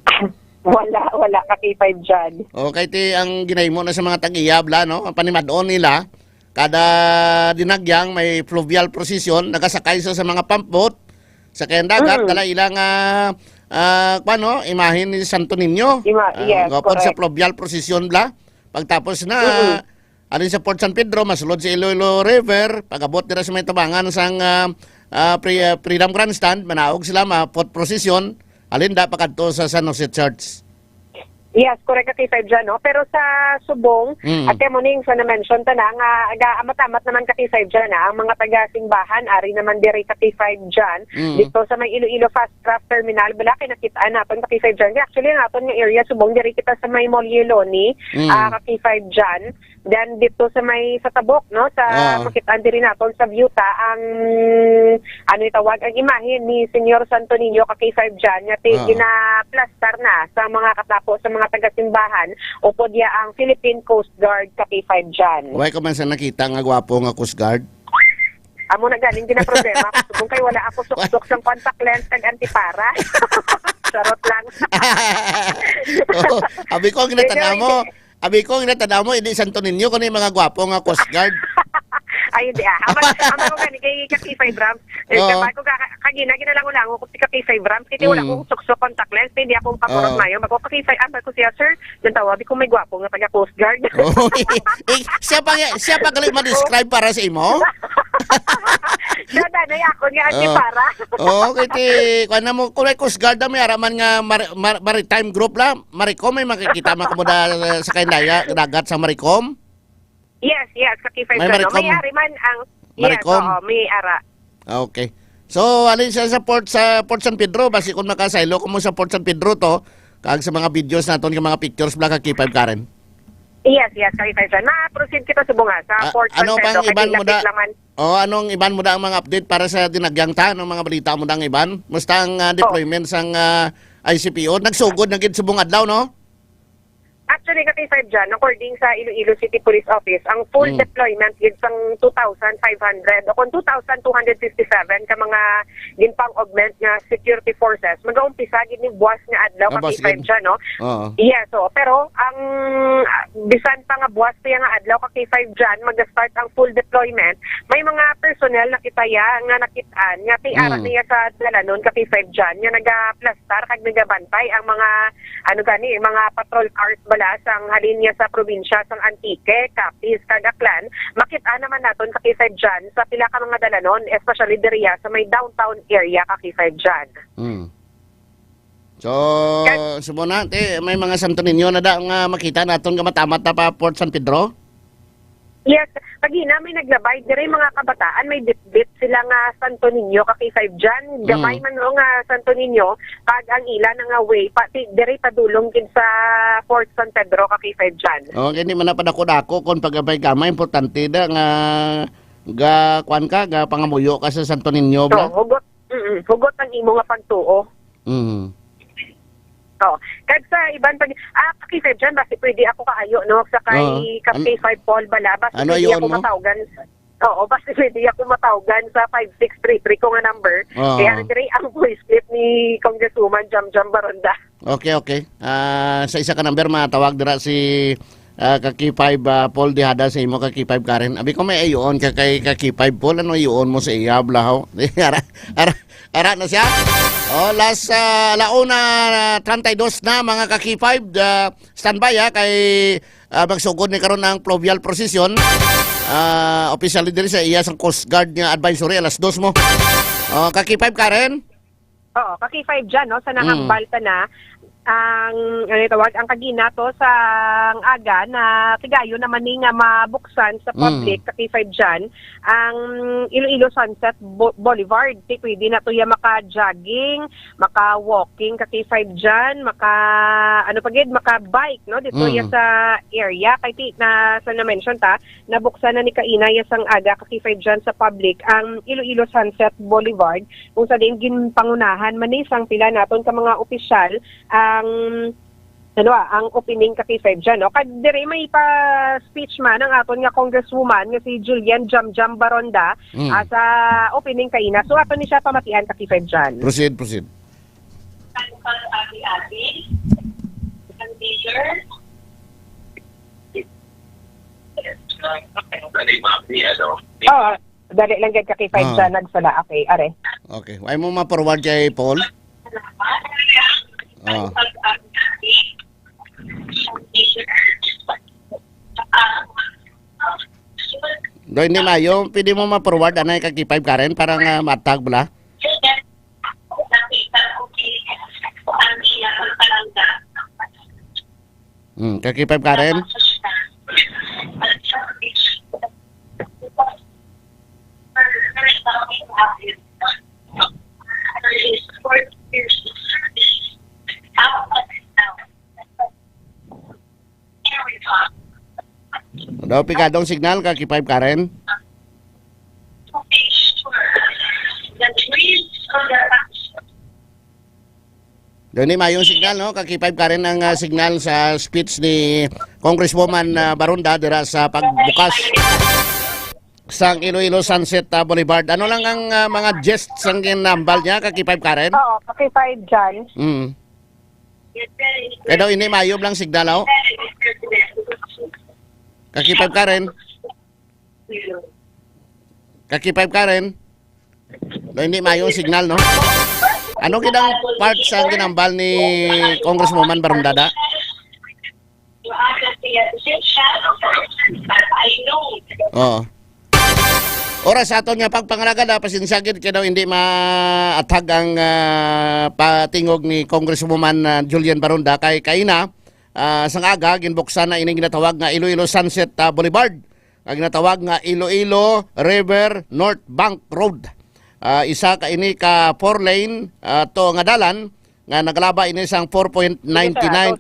Wala Kaki5 dyan.
Okay, ang ginahimo na sa mga tag-iyabla, no? Ang panimadon nila, kada dinagyang may fluvial procession, nagasakay sa mga pump boat, sa kayang dagat, dala ilang imahin ni Santo Niño.
Yes,
correct. Sa fluvial procession bla. Pagtapos na, alin sa Port San Pedro, masulod sa Iloilo River, pagabot nila sa may tabangan sang Freedom Grandstand, manaog sila, port procession, alin da pagadto sa San Jose Church.
Yes, correct ka K5 dyan, no? Pero sa Subong, at kaya mo ning sa na-mention ta na, nga amat-amat naman ka K5 dyan, ang mga taga-simbahan, ari naman diri ka K5 dyan, dito sa may Iloilo Fast Craft Terminal, bala kinakitaan natin ka K5 dyan. Actually, natin nga area Subong, diri kita sa may Molyeloni, ka K5 dyan. Then, dito sa may sa Tabok, no? Sa makitaan diri natin sa Viuta, ang ano itawag, ang imahe ni Senyor Santo Niño ka K5 dyan, nga ginaplastar na sa mga katapo, sa mga taga-simbahan, upo diya ang Philippine Coast Guard ka K5 dyan.
Why ka man sa nakita nga gwapo nga Coast Guard?
Amo na galing din na problema. Kung kayo wala ako suksok sa contact lens kag antipara. Charot lang.
Abi ko ang ginatanaw mo, hindi Santo Niño, kung yung mga gwapo nga Coast Guard.
Ay, hindi Ama ko gani kay K5 Rams. Kapag ko kagina, ginalang ko si K5 Rams. Kasi wala akong suksok contact lens. Hindi akong pakurot mayo. Magkakasay, ko siya, sir. Yan tawabi ko may gwapo nga taga Coast Guard.
Siya pa galing ma-describe para sa imo?
Siya danay ako nga antipara.
Kung mo, kung may Coast Guard na may araman nga maritime group lang, Maricom, may makikita makamuda sa kaindaya, dagat sa Maricom?
Yes, ka K5
May
dyan.
Maricom.
May ari man ang...
Maricom?
Yes, may ara.
Okay. So, alin siya sa Port San Pedro, basi kung makasaylo ko mo sa Port San Pedro to, kag sa mga videos naton, yung mga pictures bla ka K5 Karen.
Yes, ka K5 dyan. Ma-proceed kita sa bunga sa Port San
Ano
Pedro.
pang iban mo da? Anong iban mo da ang mga update para sa dinagyang ta ng mga balita mo dang iban? Musta ang deployment sang ICPO? Nagsugod na gid sa bungad adlaw, no?
Actually, ka K5 dyan, according sa Iloilo City Police Office, ang full deployment is ang 2,500 o kung 2,257 ka mga ginpang-augment nga security forces. Mag-aumpisa gid ni buwas nga adlaw ka K5 dyan, no? Yes, pero ang bisan pa nga buwas pa nga adlaw ka K5 dyan, mag-start ang full deployment. May mga personnel na kitaya nga nakitaan, nga tiara niya sa dalanon ka K5 dyan, nga naga-plastar kag nagabantay ang mga mga patrol cars sang halin niya sa probinsya sang Antique, Capiz, Cagaclan. Makita naman naton ka K5 dyan sa pila ka mga dalanon, especially diriya sa may downtown area ka K5 dyan.
So, sumuna, may mga Santo Niño na da nga makita naton nga matamat na pa Port San Pedro?
Yes, pagina may naglabay dire mga kabataan, may bit sila nga Santo Niño ka K5 dyan. Gamay man nga Santo Niño, pag ang ila nga way, pati dire padulong din sa Fort San Pedro ka K5 dyan.
Okay, hindi man na padako-dako kung pagabay gamay, importante da nga kwan ka, ga pangamuyo ka sa Santo Niño bla?
Hugot ang imo nga pagtuo. Kag sa iban pag K5 dyan, basi pwede ako kaayo, no? Sa kay K5 Paul Bala, basi
ano
pwede ako matawgan. Basi pwede ako matawgan sa 5633 ko nga number. Kaya nagre ang voice clip ni Congresswoman Jam Baronda.
Okay. Sa isa ka number, matawag dira si K5 Paul Dihada sa imo K5 Karen. Abi ko may ayon kay K5 Paul, ano ayon mo sa iya blahaw? Ara na siya. Last launa 32 na mga K5 standby kay magsugod ni karon ng pluvial procession. Officially diri sa iya sang Coast Guard nga advisory alas 2 mo. K5 Karen?
K5 dyan, no? Sa nangambal ta na ang ang kagina to sa aga na tigayo naman ni nga mabuksan sa public ka K5 dyan ang Iloilo Sunset Boulevard. Pwede na to maka-jogging, maka-walking ka K5 dyan, maka-bike, no? Dito sa area kay na sa na-mention ta nabuksan na ni kaina sang aga ka K5 dyan sa public ang Iloilo Sunset Boulevard kung sa din ginpangunahan man ni sang pila naton ka mga opisyal ang opening ka K5 dyan, no? Kag dire may pa-speech man ang aton nga congresswoman nga si Julian Jam Baronda sa opening kaina. So aton ni siya pamatian ka K5 dyan.
Proceed.
Dali lang gad ka K5 dyan, nagsala. Okay, are.
Okay, why mo ma-forward kay Paul? Do hindi mayo, pwede mo ma-forward anay kag K5 Karen para nga matag bala. Kaki 5 Karen. Daw pikadong signal kaki 5 Karen. Doon ni mayong signal, no? Kaki 5 Karen ang signal sa speech ni Congresswoman Barunda dira sa pagbukas sang Iloilo Sunset Boulevard. Ano lang ang mga gests ang ginambal niya, kaki 5 Karen?
Oo, kaki 5 dyan.
Kaya daw ini mayom lang signal, oh. Kaki 5 Karen. Kaki 5 Karen. Daw hindi mayong signal, no? Ano kinang part sa ginambal ni Congresswoman Barundada? Oo. Oras sa aton nga pagpangalaga na pasinsagid kaya daw hindi maatag ang patingog ni Congresswoman Julian Barunda kay kaina sang aga ginbuksan na ining ginatawag nga Iloilo Sunset Boulevard. Ang ginatawag nga Iloilo River North Bank Road. Isa ka ini ka 4-lane to nga dalan nga naglaba ini sang 4.99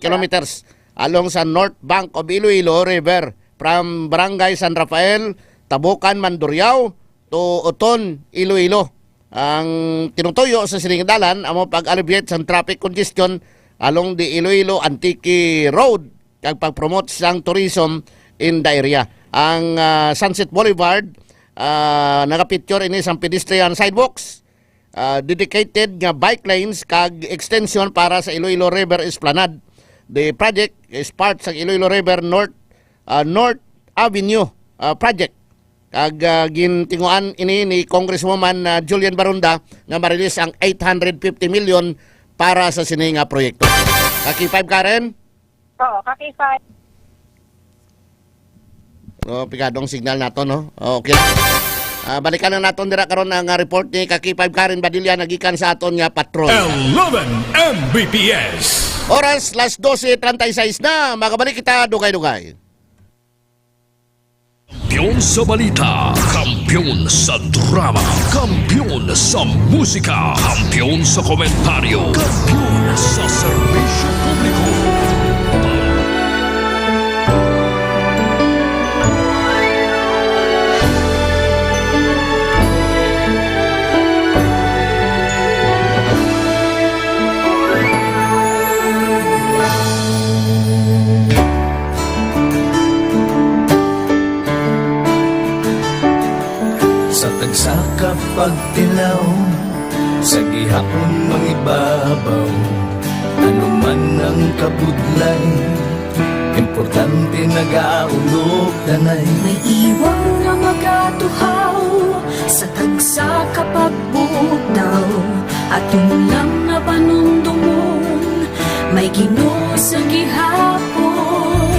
kilometers along sa North Bank of Iloilo River from Barangay San Rafael, Tabukan, Mandurriao to Oton, Iloilo. Ang tinutuyo sa sining dalan amo pag-alleviate sa traffic congestion along the Iloilo Antique Road kag pag-promote sang tourism in the area. Ang Sunset Boulevard nakapicture ini sang pedestrian sidewalks, dedicated nga bike lanes kag extension para sa Iloilo River Esplanade. The project is part sa Iloilo River North Avenue project. Kag gintinguan ini ni Congresswoman Julian Barunda nga ma-release ang 850 million para sa sini nga proyekto. Kaki 5 Karen?
Oo, kaki 5.
Pikadong signal nato, no? Okay. Balikan na naton dira karon ang report ni kaki 5 Karen Badilla nagikan sa aton nga patrol.
11 Mbps.
Oras las 12:36 na. Magabalik kita dugay-dugay.
Kampiyon sa balita, kampiyon sa drama, kampiyon sa musika, kampiyon sa komentaryo, kampiyon sa serbisyo publiko.
Sa kapagtilaw, sa gihapon mangibabaw, ano man ang kabudlay, importante nagaulog danay.
May iwang nga magatuhaw, sa tagsa kapagbutaw, at lang na panundumon, may Ginoo sa gihapon.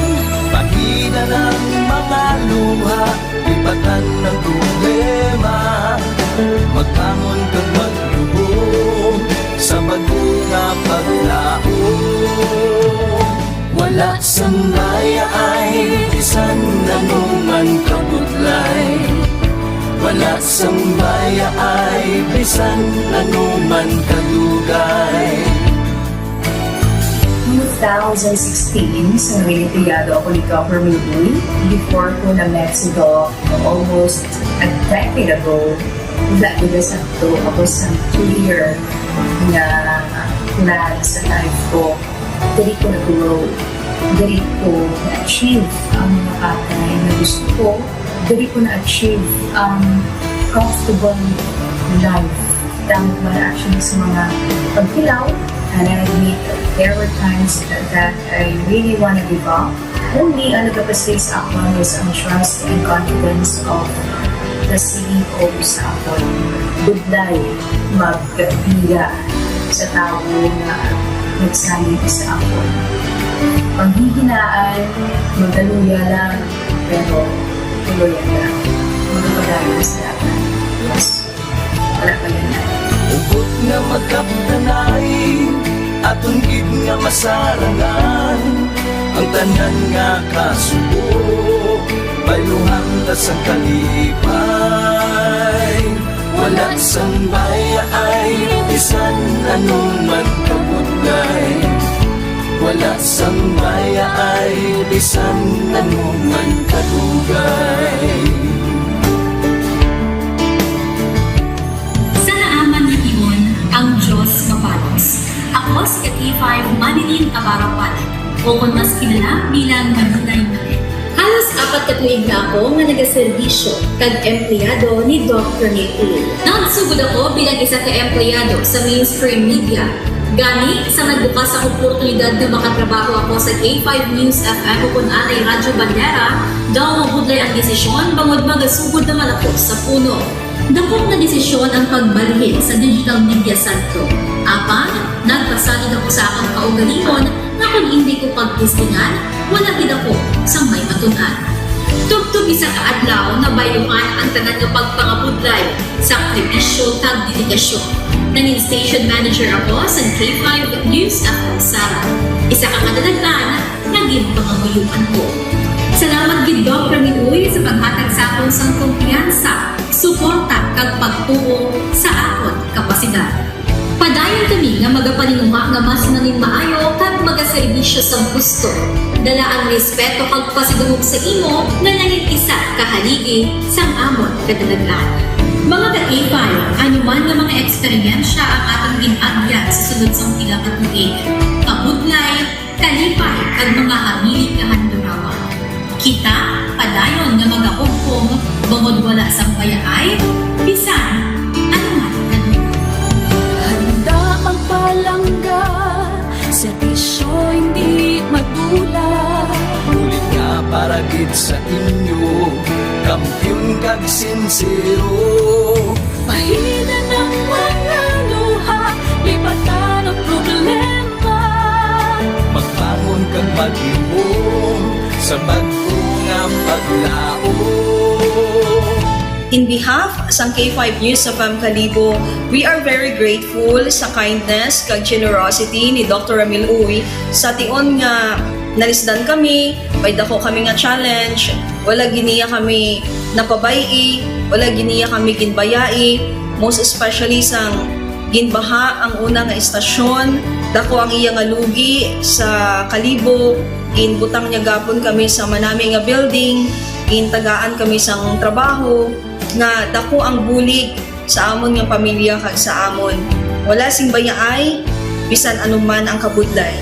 Pahina ng mga luha, ipatan ng problema, magkamon kag maglubog sa bagunga paglaom. Wala sang maya ay bisan nanuman kabudlay, wala sang maya ay bisan nanuman kadugay.
2016, sa Olimpiado ako ni Government Day, before ko na Mexico, almost a decade ago, nagbigas ako sa 2-year na plan sa life ko. Dali ko nag-grow, dali ko na-achieve ang mga patay na gusto ko, dali ko na-achieve ang comfortable life. Dahil man actually sa mga pagkilaw, and I admit there were times that I really want to give up. Only ang nagkapasay sa ako is ang trust and confidence of the CEO sa ako. Budlay, magkabiga sa tao na nagsalit sa ako. Panghihinaan, magdaluya lang, pero tuluyan lang. Magpapadayo sa lahat. Yes, wala pa yan na.
Ugot nga magkaptanay, atong gid nga masarangan, ang tanan nga kasubok, bayluhan na sa kalipay. Wala sang baya ay bisan anuman kabudlay. Wala sang baya ay bisan anuman kadugay.
Sa naaman ni Iyon, ang Diyos mapalos. Ako si K5 Manilin Abarapan, o kung mas kilala bilang Manunay Manin. Halos 4 ka tuig na ako nga nagaserbisyo kag empleyado ni Dr. Nick. Nagsugod ako bilang isa ka empleyado sa mainstream media. Gani, sa nagbukas ang oportunidad na makatrabaho ako sa K5 News FM o kung anay Radyo Bandera, daw mabudlay ang desisyon bangod magasugod naman ako sa puno. Dakong na desisyon ang pagbalhin sa digital media sentro. Apan, nagpasalig ako sa akong kaugalingon na kung hindi ko pagpustingan, wala gid ako sa may matunan. Tugtog isa ka adlaw na bayuhan ang tanan nga pagpangabudlay, sakripisyo kag dedikasyon. Nanging station manager ako sa K5 News FM Sara. Isa ka kadagdagan, naging panganguyuan ko. Salamat gid Dr. Niuy sa paghatag sa akong sang kumpiyansa, suporta kag pagtuo sa akon kapasidad. Padayon kami nga magapaninuma nga mas naning maayo kag magaserbisyo sa gusto. Dala ang respeto kag pasigugog sa imo nga nanging isa kahaligi sang amon kadagdagan. Mga ka-K5, anuman nga mga eksperyensya ang atong ginagyan sa sunod sang pila ka tuig. Kabudlay, kalipay, kag mga hamilig nga handurawan. Kita, padayon nga mag-augpong, bangod wala sang bayaay, bisan, anuman kanila.
Handa ang palangga, serbisyo hindi madula.
Ulit nga para gid sa inyo, kampiyon kag sincero.
Pahina ng mga luha, lipatan ang problema.
Magbangon kang mag-iwong sa bago nga paglao.
In behalf sa K5 News FM Kalibo, we are very grateful sa kindness kag generosity ni Dr. Ramil Uy sa tion nga nalisdan kami, may dako kami nga challenge, wala giniya kami napabayi, wala giniya kami ginbayai, most especially sang ginbaha ang una nga istasyon, dako ang iya nga lugi sa Kalibo, ginbutang niya gapon kami sa manami nga building, gintagaan kami sang trabaho, nga dako ang bulig sa amon nga pamilya kag sa amon. Wala sing bayaay, bisan anuman ang kabudlay.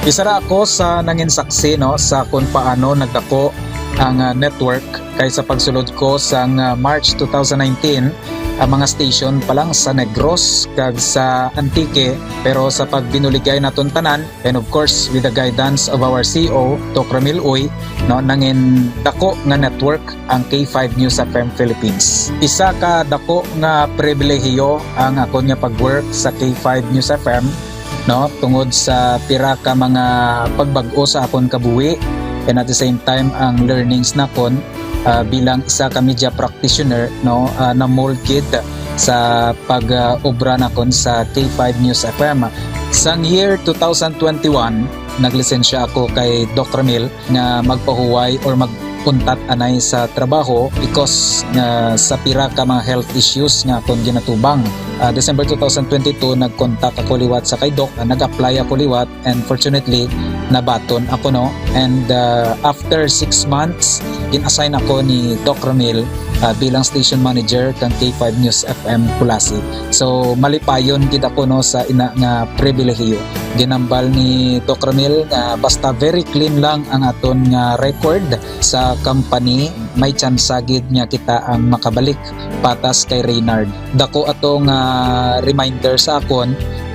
Isa ra ako sa nangin saksi no sa kung paano nagdako ang network kay sa pagsulod ko sang March 2019 ang mga station pa lang sa Negros kag sa Antique, pero sa pagbinuligay naton tanan and of course with the guidance of our CEO Dr. Ramil Uy no nangin dako nga network ang K5 News FM Philippines. Isa ka dako nga pribilehiyo ang ako nga pag-work sa K5 News FM no tungod sa pira ka mga pagbag-o sa akon kabuhi and at the same time ang learnings nakon bilang isa ka media practitioner no na molded sa pag-obra nakon sa K5 News FM. Sang year 2021 naglisensya ako kay Dr. Ramil nga magpahuway or magpuntat anay sa trabaho because sa pira ka mga health issues nga akong ginatubang. December 2022 nag-contact ako liwat sa kay Doc, nag-apply ako liwat and fortunately nabaton ako no, and after 6 months in-assign ako ni Doc Ramil bilang station manager kang K5 News FM Pulasi. So malipayon gid ako no sa ina nga pribilehiyo. Ginambal ni Doc Ramil nga basta very clean lang ang aton nga record sa company, may chance gid nga kita ang makabalik patas kay Reynard. Dako atong reminder sa akon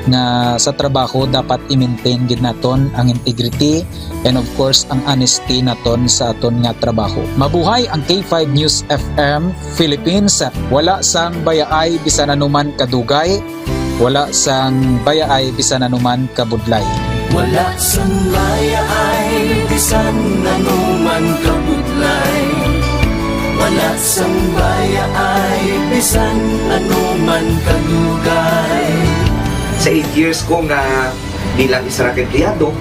nga sa trabaho dapat i-maintain gid naton ang integrity and of course ang honesty naton sa aton nga trabaho. Mabuhay ang K5 News FM Philippines. Wala sang bayaay bisan anuman kadugay, wala sang bayaay bisan anuman kabudlay.
Wala sang bayaay bisan anuman kabudlay. Wala sang bayaay bisan anuman kadugay.
Sa 8 years ko nga bilang isa ra ka empleyado,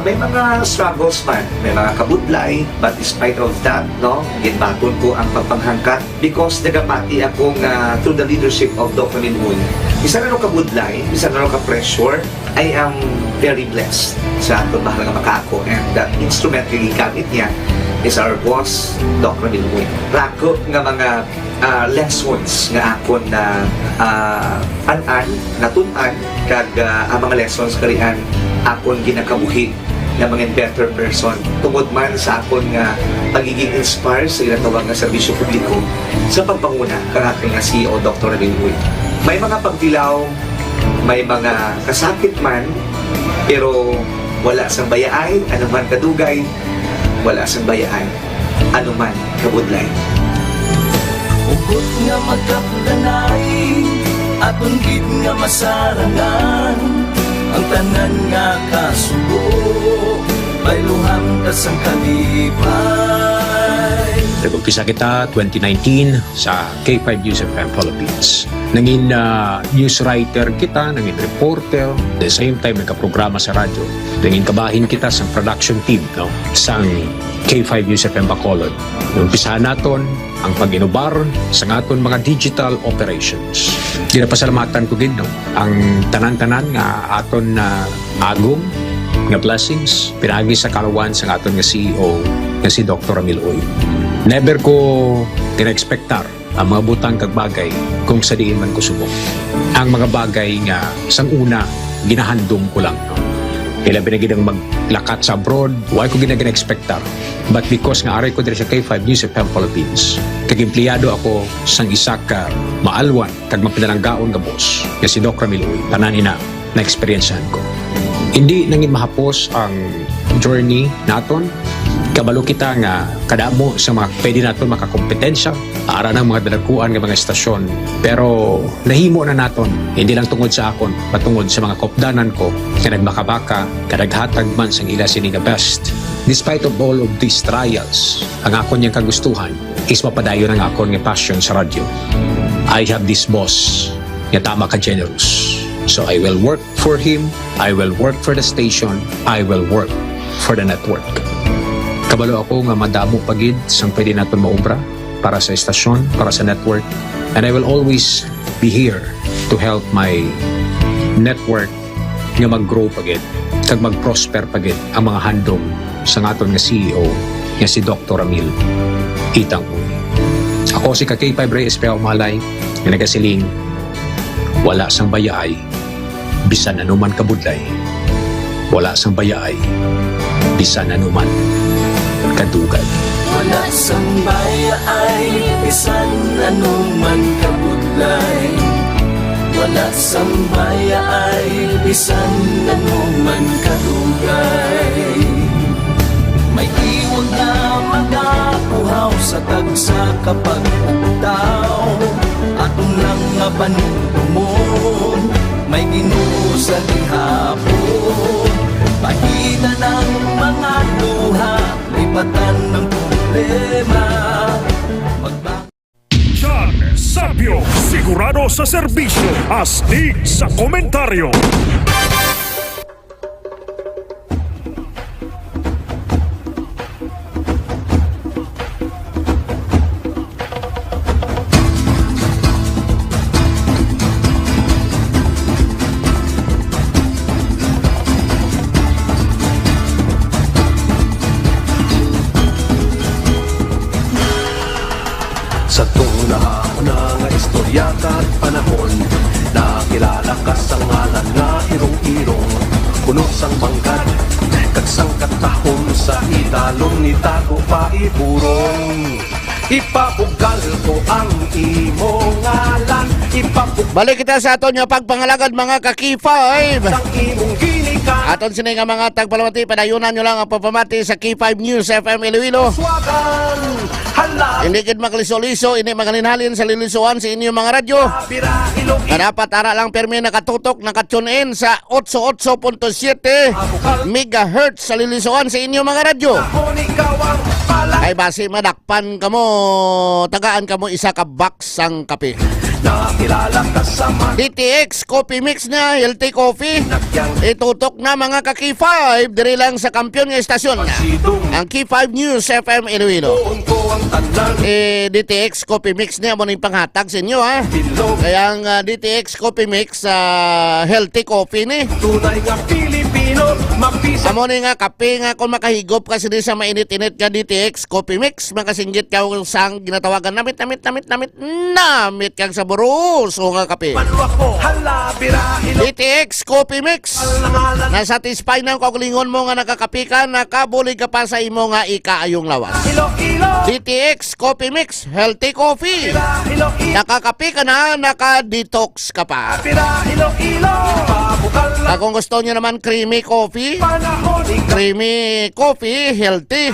may mga struggles man, may mga kabudlay, but despite of that, no, ginbaton ko ang pagpanghangkat because nagapati akong through the leadership of Dr. Minun. Isa na rin kabudlay, isa na rin ka-pressure, I am very blessed sa atong mahal nga makako, and the instrument nga gigamit niya is our boss, Dr. Minun. Rako nga mga lessons nga akon na natunan kag ang mga lessons karian akon ginakabuhi na mga better person tungod man sa akon nga pagiging inspired sa ginatawag nga serbisyo publiko sa pagpanguna kang aking nga CEO Dr. Ramil. May mga pagdilaw, may mga kasakit man, pero wala sang bayaan, anuman kadugay, wala sang bayaan, anuman kabudlay.
Ugot nga magkapdanay at unggid nga masarangan ang tanan nga kasubo bayluhan ka sang kalipay.
Nag-umpisa kita 2019 sa K5 News FM Philippines. Nangin news writer kita, nangin reporter, at the same time nagka-programa sa radyo. Nangin kabahin kita sa production team sa K5 News FM Bacolod. Umpisahan naton ang pag-inubar sa aton mga digital operations. Ginapasalamatan ko din ang tanan-tanan nga aton na agong nga blessings pinagi sa kalawan sa aton nga CEO nga si Dr. Ramil Uy. Never ko tina-expectar ang mga butang kag bagay kung sa diin man ko subok. Ang mga bagay nga sang una ginahandom ko lang. Kailan binagidang maglakat sa abroad, why ko ginag-expectar. But because nga aray ko dito sa K5 News FM Philippines, kag-empleyado ako sang isa ka maalwan kag mapinalanggaon nga boss nga si Dr. Ramil Uy. Tanan ina na experiencehan ko. Hindi nangin mahapos ang journey naton. Kabalo kita nga kadamo sa mga pwede naton makakompetensya para ng mga dalakuan ng mga estasyon. Pero nahimo na naton, hindi lang tungod sa akon, patungod sa mga kopdanan ko na nagmakabaka, kadaghatag man sang ila sini nga best. Despite of all of these trials, ang akon niyang kagustuhan is mapadayon ang akon nga passion sa radyo. I have this boss nga tama ka generous. So I will work for him, I will work for the station, I will work for the network. Kabalo ako nga madamo pagid sang pwede naton maubra para sa estasyon, para sa network. And I will always be here to help my network nga mag-grow pagid, kag mag-prosper pagid ang mga handom sa aton nga CEO nga si Dr. Ramil Itang Uy. Ako si K5 Reyes Peao Malay nga nagasiling wala sang bayaay bisan anuman kabudlay. Wala sang bayaay bisan anuman kadugay.
Wala sang bayaay bisan anuman kabudlay. Wala sang bayaay bisan anuman kadugay. May iwag na magapuhaw sa tagsa kapag ugtaw. Atong lang nga panumon, may Ginoo sa gihapon. Pahina ng mga luha, lipatan ng problema.
John Sabio, sigurado sa serbisyo, astig sa komentaryo.
Sa tuna na nga istorya kat panahon, nakilala ka sa ngalan nga irong-irong, puno sang bangkat, kag sang katahon sa idalon ni Tago pa iburong. Ipabugal ko ang imo ngalan,
Balik kita sa aton nga pagpangalagad mga ka-K5. Aton sinay nga mga tagpalamati, padayunan nyo lang ang papamati sa K5 News FM Iloilo. Hindi kid makliso-liso, hindi magalinhalin sa lilisuan sa inyong mga radyo. Na dapat ara lang permi nakatutok, nakatune-in sa 88.7 MHz sa lilisuan sa inyong mga radyo. Ay basi madakpan kamo, tagaan kamo isa ka box ang kape.
nakilala ka sa
DTX Coffee Mix na healthy coffee. Itutok na mga ka-K5 diri lang sa kampiyon nga estasyon nga. Ang K5 News FM Iloilo. DTX Coffee Mix niya mo ning panghatag sa inyo ha. Kaya ang DTX Coffee Mix healthy coffee ni.
tunay nga Pilipino, mabisa
Amo ni nga kape nga kung makahigop ka sa mainit-init ka DTX Coffee Mix, makasinggit ka sang ginatawagan namit kang saboros o nga kape.
hala birahilo
DTX Coffee Mix. Nasatisfy ng kaugalingon mo nga nakakapi ka, nakabulig ka pa sa imo nga ikaayong lawas. DTX Coffee Mix, healthy coffee. Nakakapi ka na, naka-detox ka pa. Kung gusto nyo naman creamy coffee, healthy,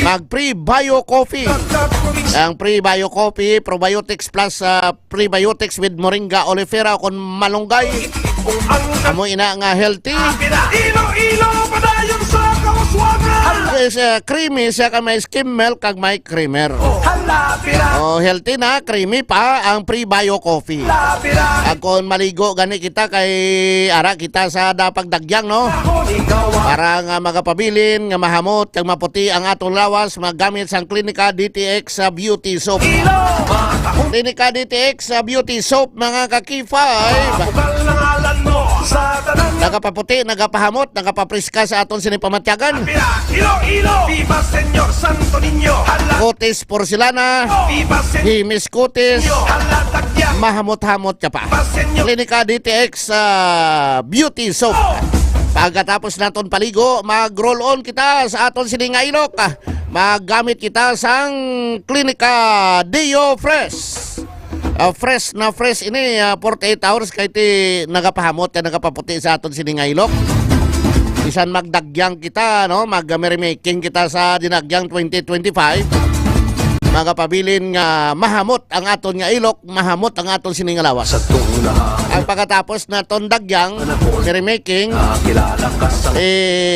mag-pre-bio coffee. Ang pre-bio coffee, probiotics plus prebiotics with moringa oleifera kung malunggay. Amo ina nga healthy. Creamy siya ka may skim milk kag may creamer. Healthy na, creamy pa ang pre-bio coffee. Kung maligo gani kita kay ara kita sa dapag dagyang no. Para nga magapabilin nga mahamot kag maputi ang atong lawas magamit sang Clinica DTX Beauty Soap. Clinica DTX Beauty Soap mga ka-K5. Nagapaputi, nagapahamot, nagapapriska sa aton sinipamatyagan.
Viva Señor Santo Niño,
Kutis porcelana, himis kutis, mahamot-hamot ka pa. Clinica DTX Beauty Soap. Pagkatapos naton paligo, mag-roll on kita sa aton siningailok. Maggamit kita sang Clinica Deo Fresh. Fresh na fresh ini 48 hours kay ti nagapahamot ka nagapaputi sa aton siningailok. Bisan magdagyang kita no, mag-merrymaking kita sa dinagyang 2025. Magapabilin nga mahamot ang aton nga ilok, mahamot ang aton siningalawas. Ang pagkatapos na ton dagyang merrymaking,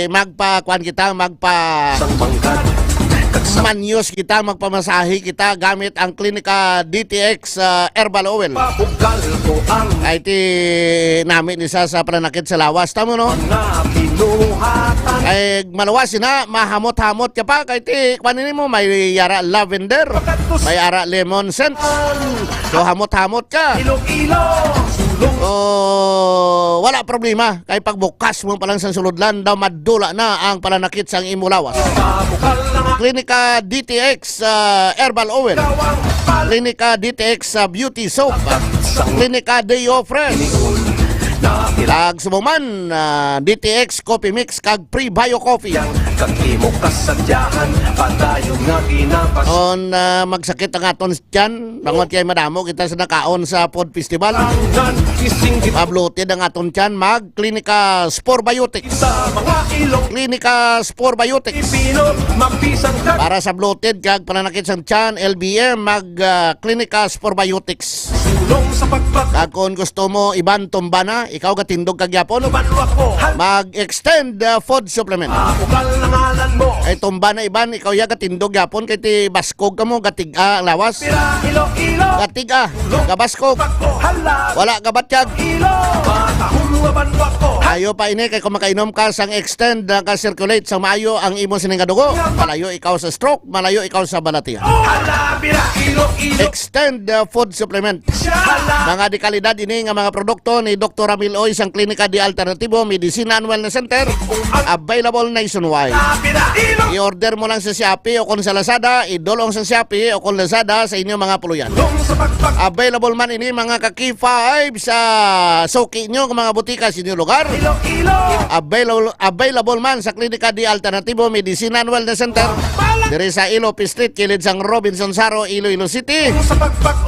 magpa-kuan kita, manyos kita, magpamasahe kita gamit ang Clinica DTX Herbal Oil. Ay ti namin isa sa pananakit sa lawas. Tamo no? Ay malawas na, mahamot-hamot ka pa. Kaya ti, panin mo, may yara lavender, may yara lemon scent. So hamot-hamot ka. Wala problema. Kaya pagbukas mo palang sa sulodlan, daw madula na ang pananakit sang imo lawas. Clinica DTX Herbal Oil, Clinica DTX Beauty Soap, Clinica Deo Fresh, kag sumuman DTX Coffee Mix kag pre-bio coffee. On magsakit ang aton tiyan, bangot kay madamo kita sa nakaon sa Food Festival. Mabloated ang aton tiyan, mag Clinica Spore Biotics. Clinica Spore Biotics. Para sa bloated kag pananakit sa tiyan, LBM mag Clinica Spore Biotics. Kag kung gusto mo iban tumba na, ikaw gatindog kag yapon, mag-extend food supplement. Ay tumba na iban, ikaw ya gatindog yapon kay ti baskog ka mo, gatiga lawas. Gatiga, gabaskog. Wala gabatyag. Ayo pa ini kay kung makainom ka sang extend ka circulate sa maayo ang imong siningadugo, malayo ikaw sa stroke, malayo ikaw sa balatian. Extend food supplement. Mga di kalidad ini nga mga produkto ni Dr. Ramil Oy sang Klinika di Alternatibo Medicina and Wellness Center, available nationwide. I-order mo lang sa Shopee o kung sa Lazada, idolong sa Shopee o kung Lazada sa inyong mga puluyan. Available man ini mga ka-K5 sa suki nyo mga butika sa inyong lugar. Available man sa Klinika di Alternatibo Medicina and Wellness Center, diri sa Ilopi Street, kilid sang Robinson Saro, Iloilo City.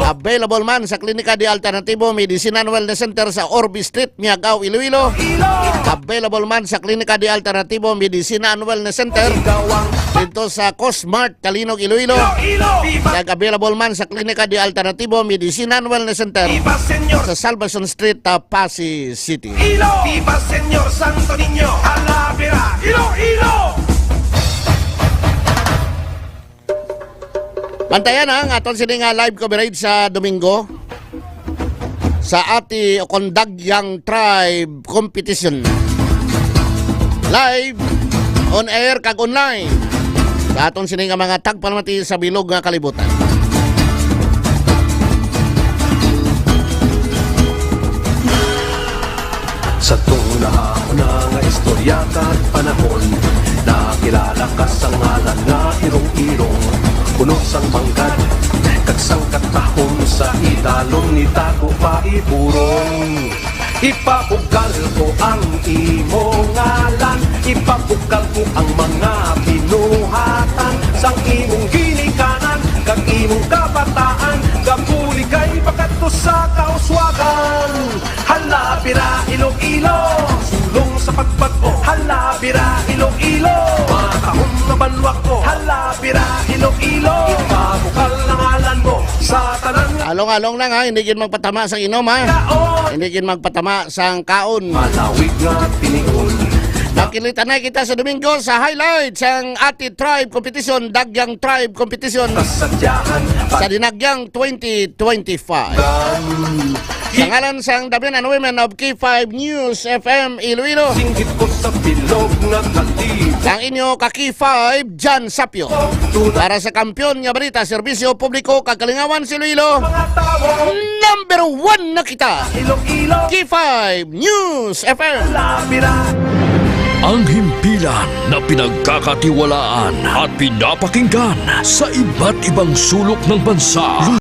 Available man sa Klinika di Alternatibo Medicina and Wellness Center sa Orbi Street, Miagao, Iloilo. Available man sa Klinika di Alternatibo Medicina and Wellness Center dito sa Cosmart, Kalinog, Iloilo. Available man sa Klinika di Alternatibo Medicina and Wellness Center sa Salvacion Street, Pasig City.
Viva Señor Santo Niño, Halavera, Iloilo.
Bantayan ang aton sining live coverage sa Domingo. sa ati Okondagyang Tribe Competition. Live, on air, kag online. Sa aton sini nga mga tagpalmati sa bilog nga kalibutan.
Sa tuna na nga istorya kat panahon, nakilala ka sa ngalan nga irong-irong, puno sang mangkad, kagsang katahon sa italong ni Tago Paiburong. Ipabugal ko ang imo ngalan, ipabugal ko ang mga binuhatan sang imong ginikanan, kag imong kabataan, gapuli kay pakato sa kauswagan. Hala bira Iloilo, sulong sa pagbago. Hala bira Iloilo, makahon na banwak ko. Hala bira Iloilo, ipabukal na ngalan mo sa tanan.
Along-along lang ha, hindi kin magpatama sa inom ha. Hindi kin magpatama sa kaon.
Malawig nga tinigon.
Nakilita na kita sa Domingo sa highlights ang Ati Tribe Competition, Dagyang Tribe Competition sa Dinagyang 2025. Sa ngalan sang Dabian and Women of K5 News FM Iloilo,
singgit ko sa bilog nga kalib.
ang inyo ka-K5 Jan Sapio. Para sa kampiyon nga balita, serbisyo publiko, kakalingawan si Iloilo, number 1 na kita, K5 News FM.
Ang himpilan na pinagkakatiwalaan at pinapakinggan sa iba't ibang sulok ng bansa.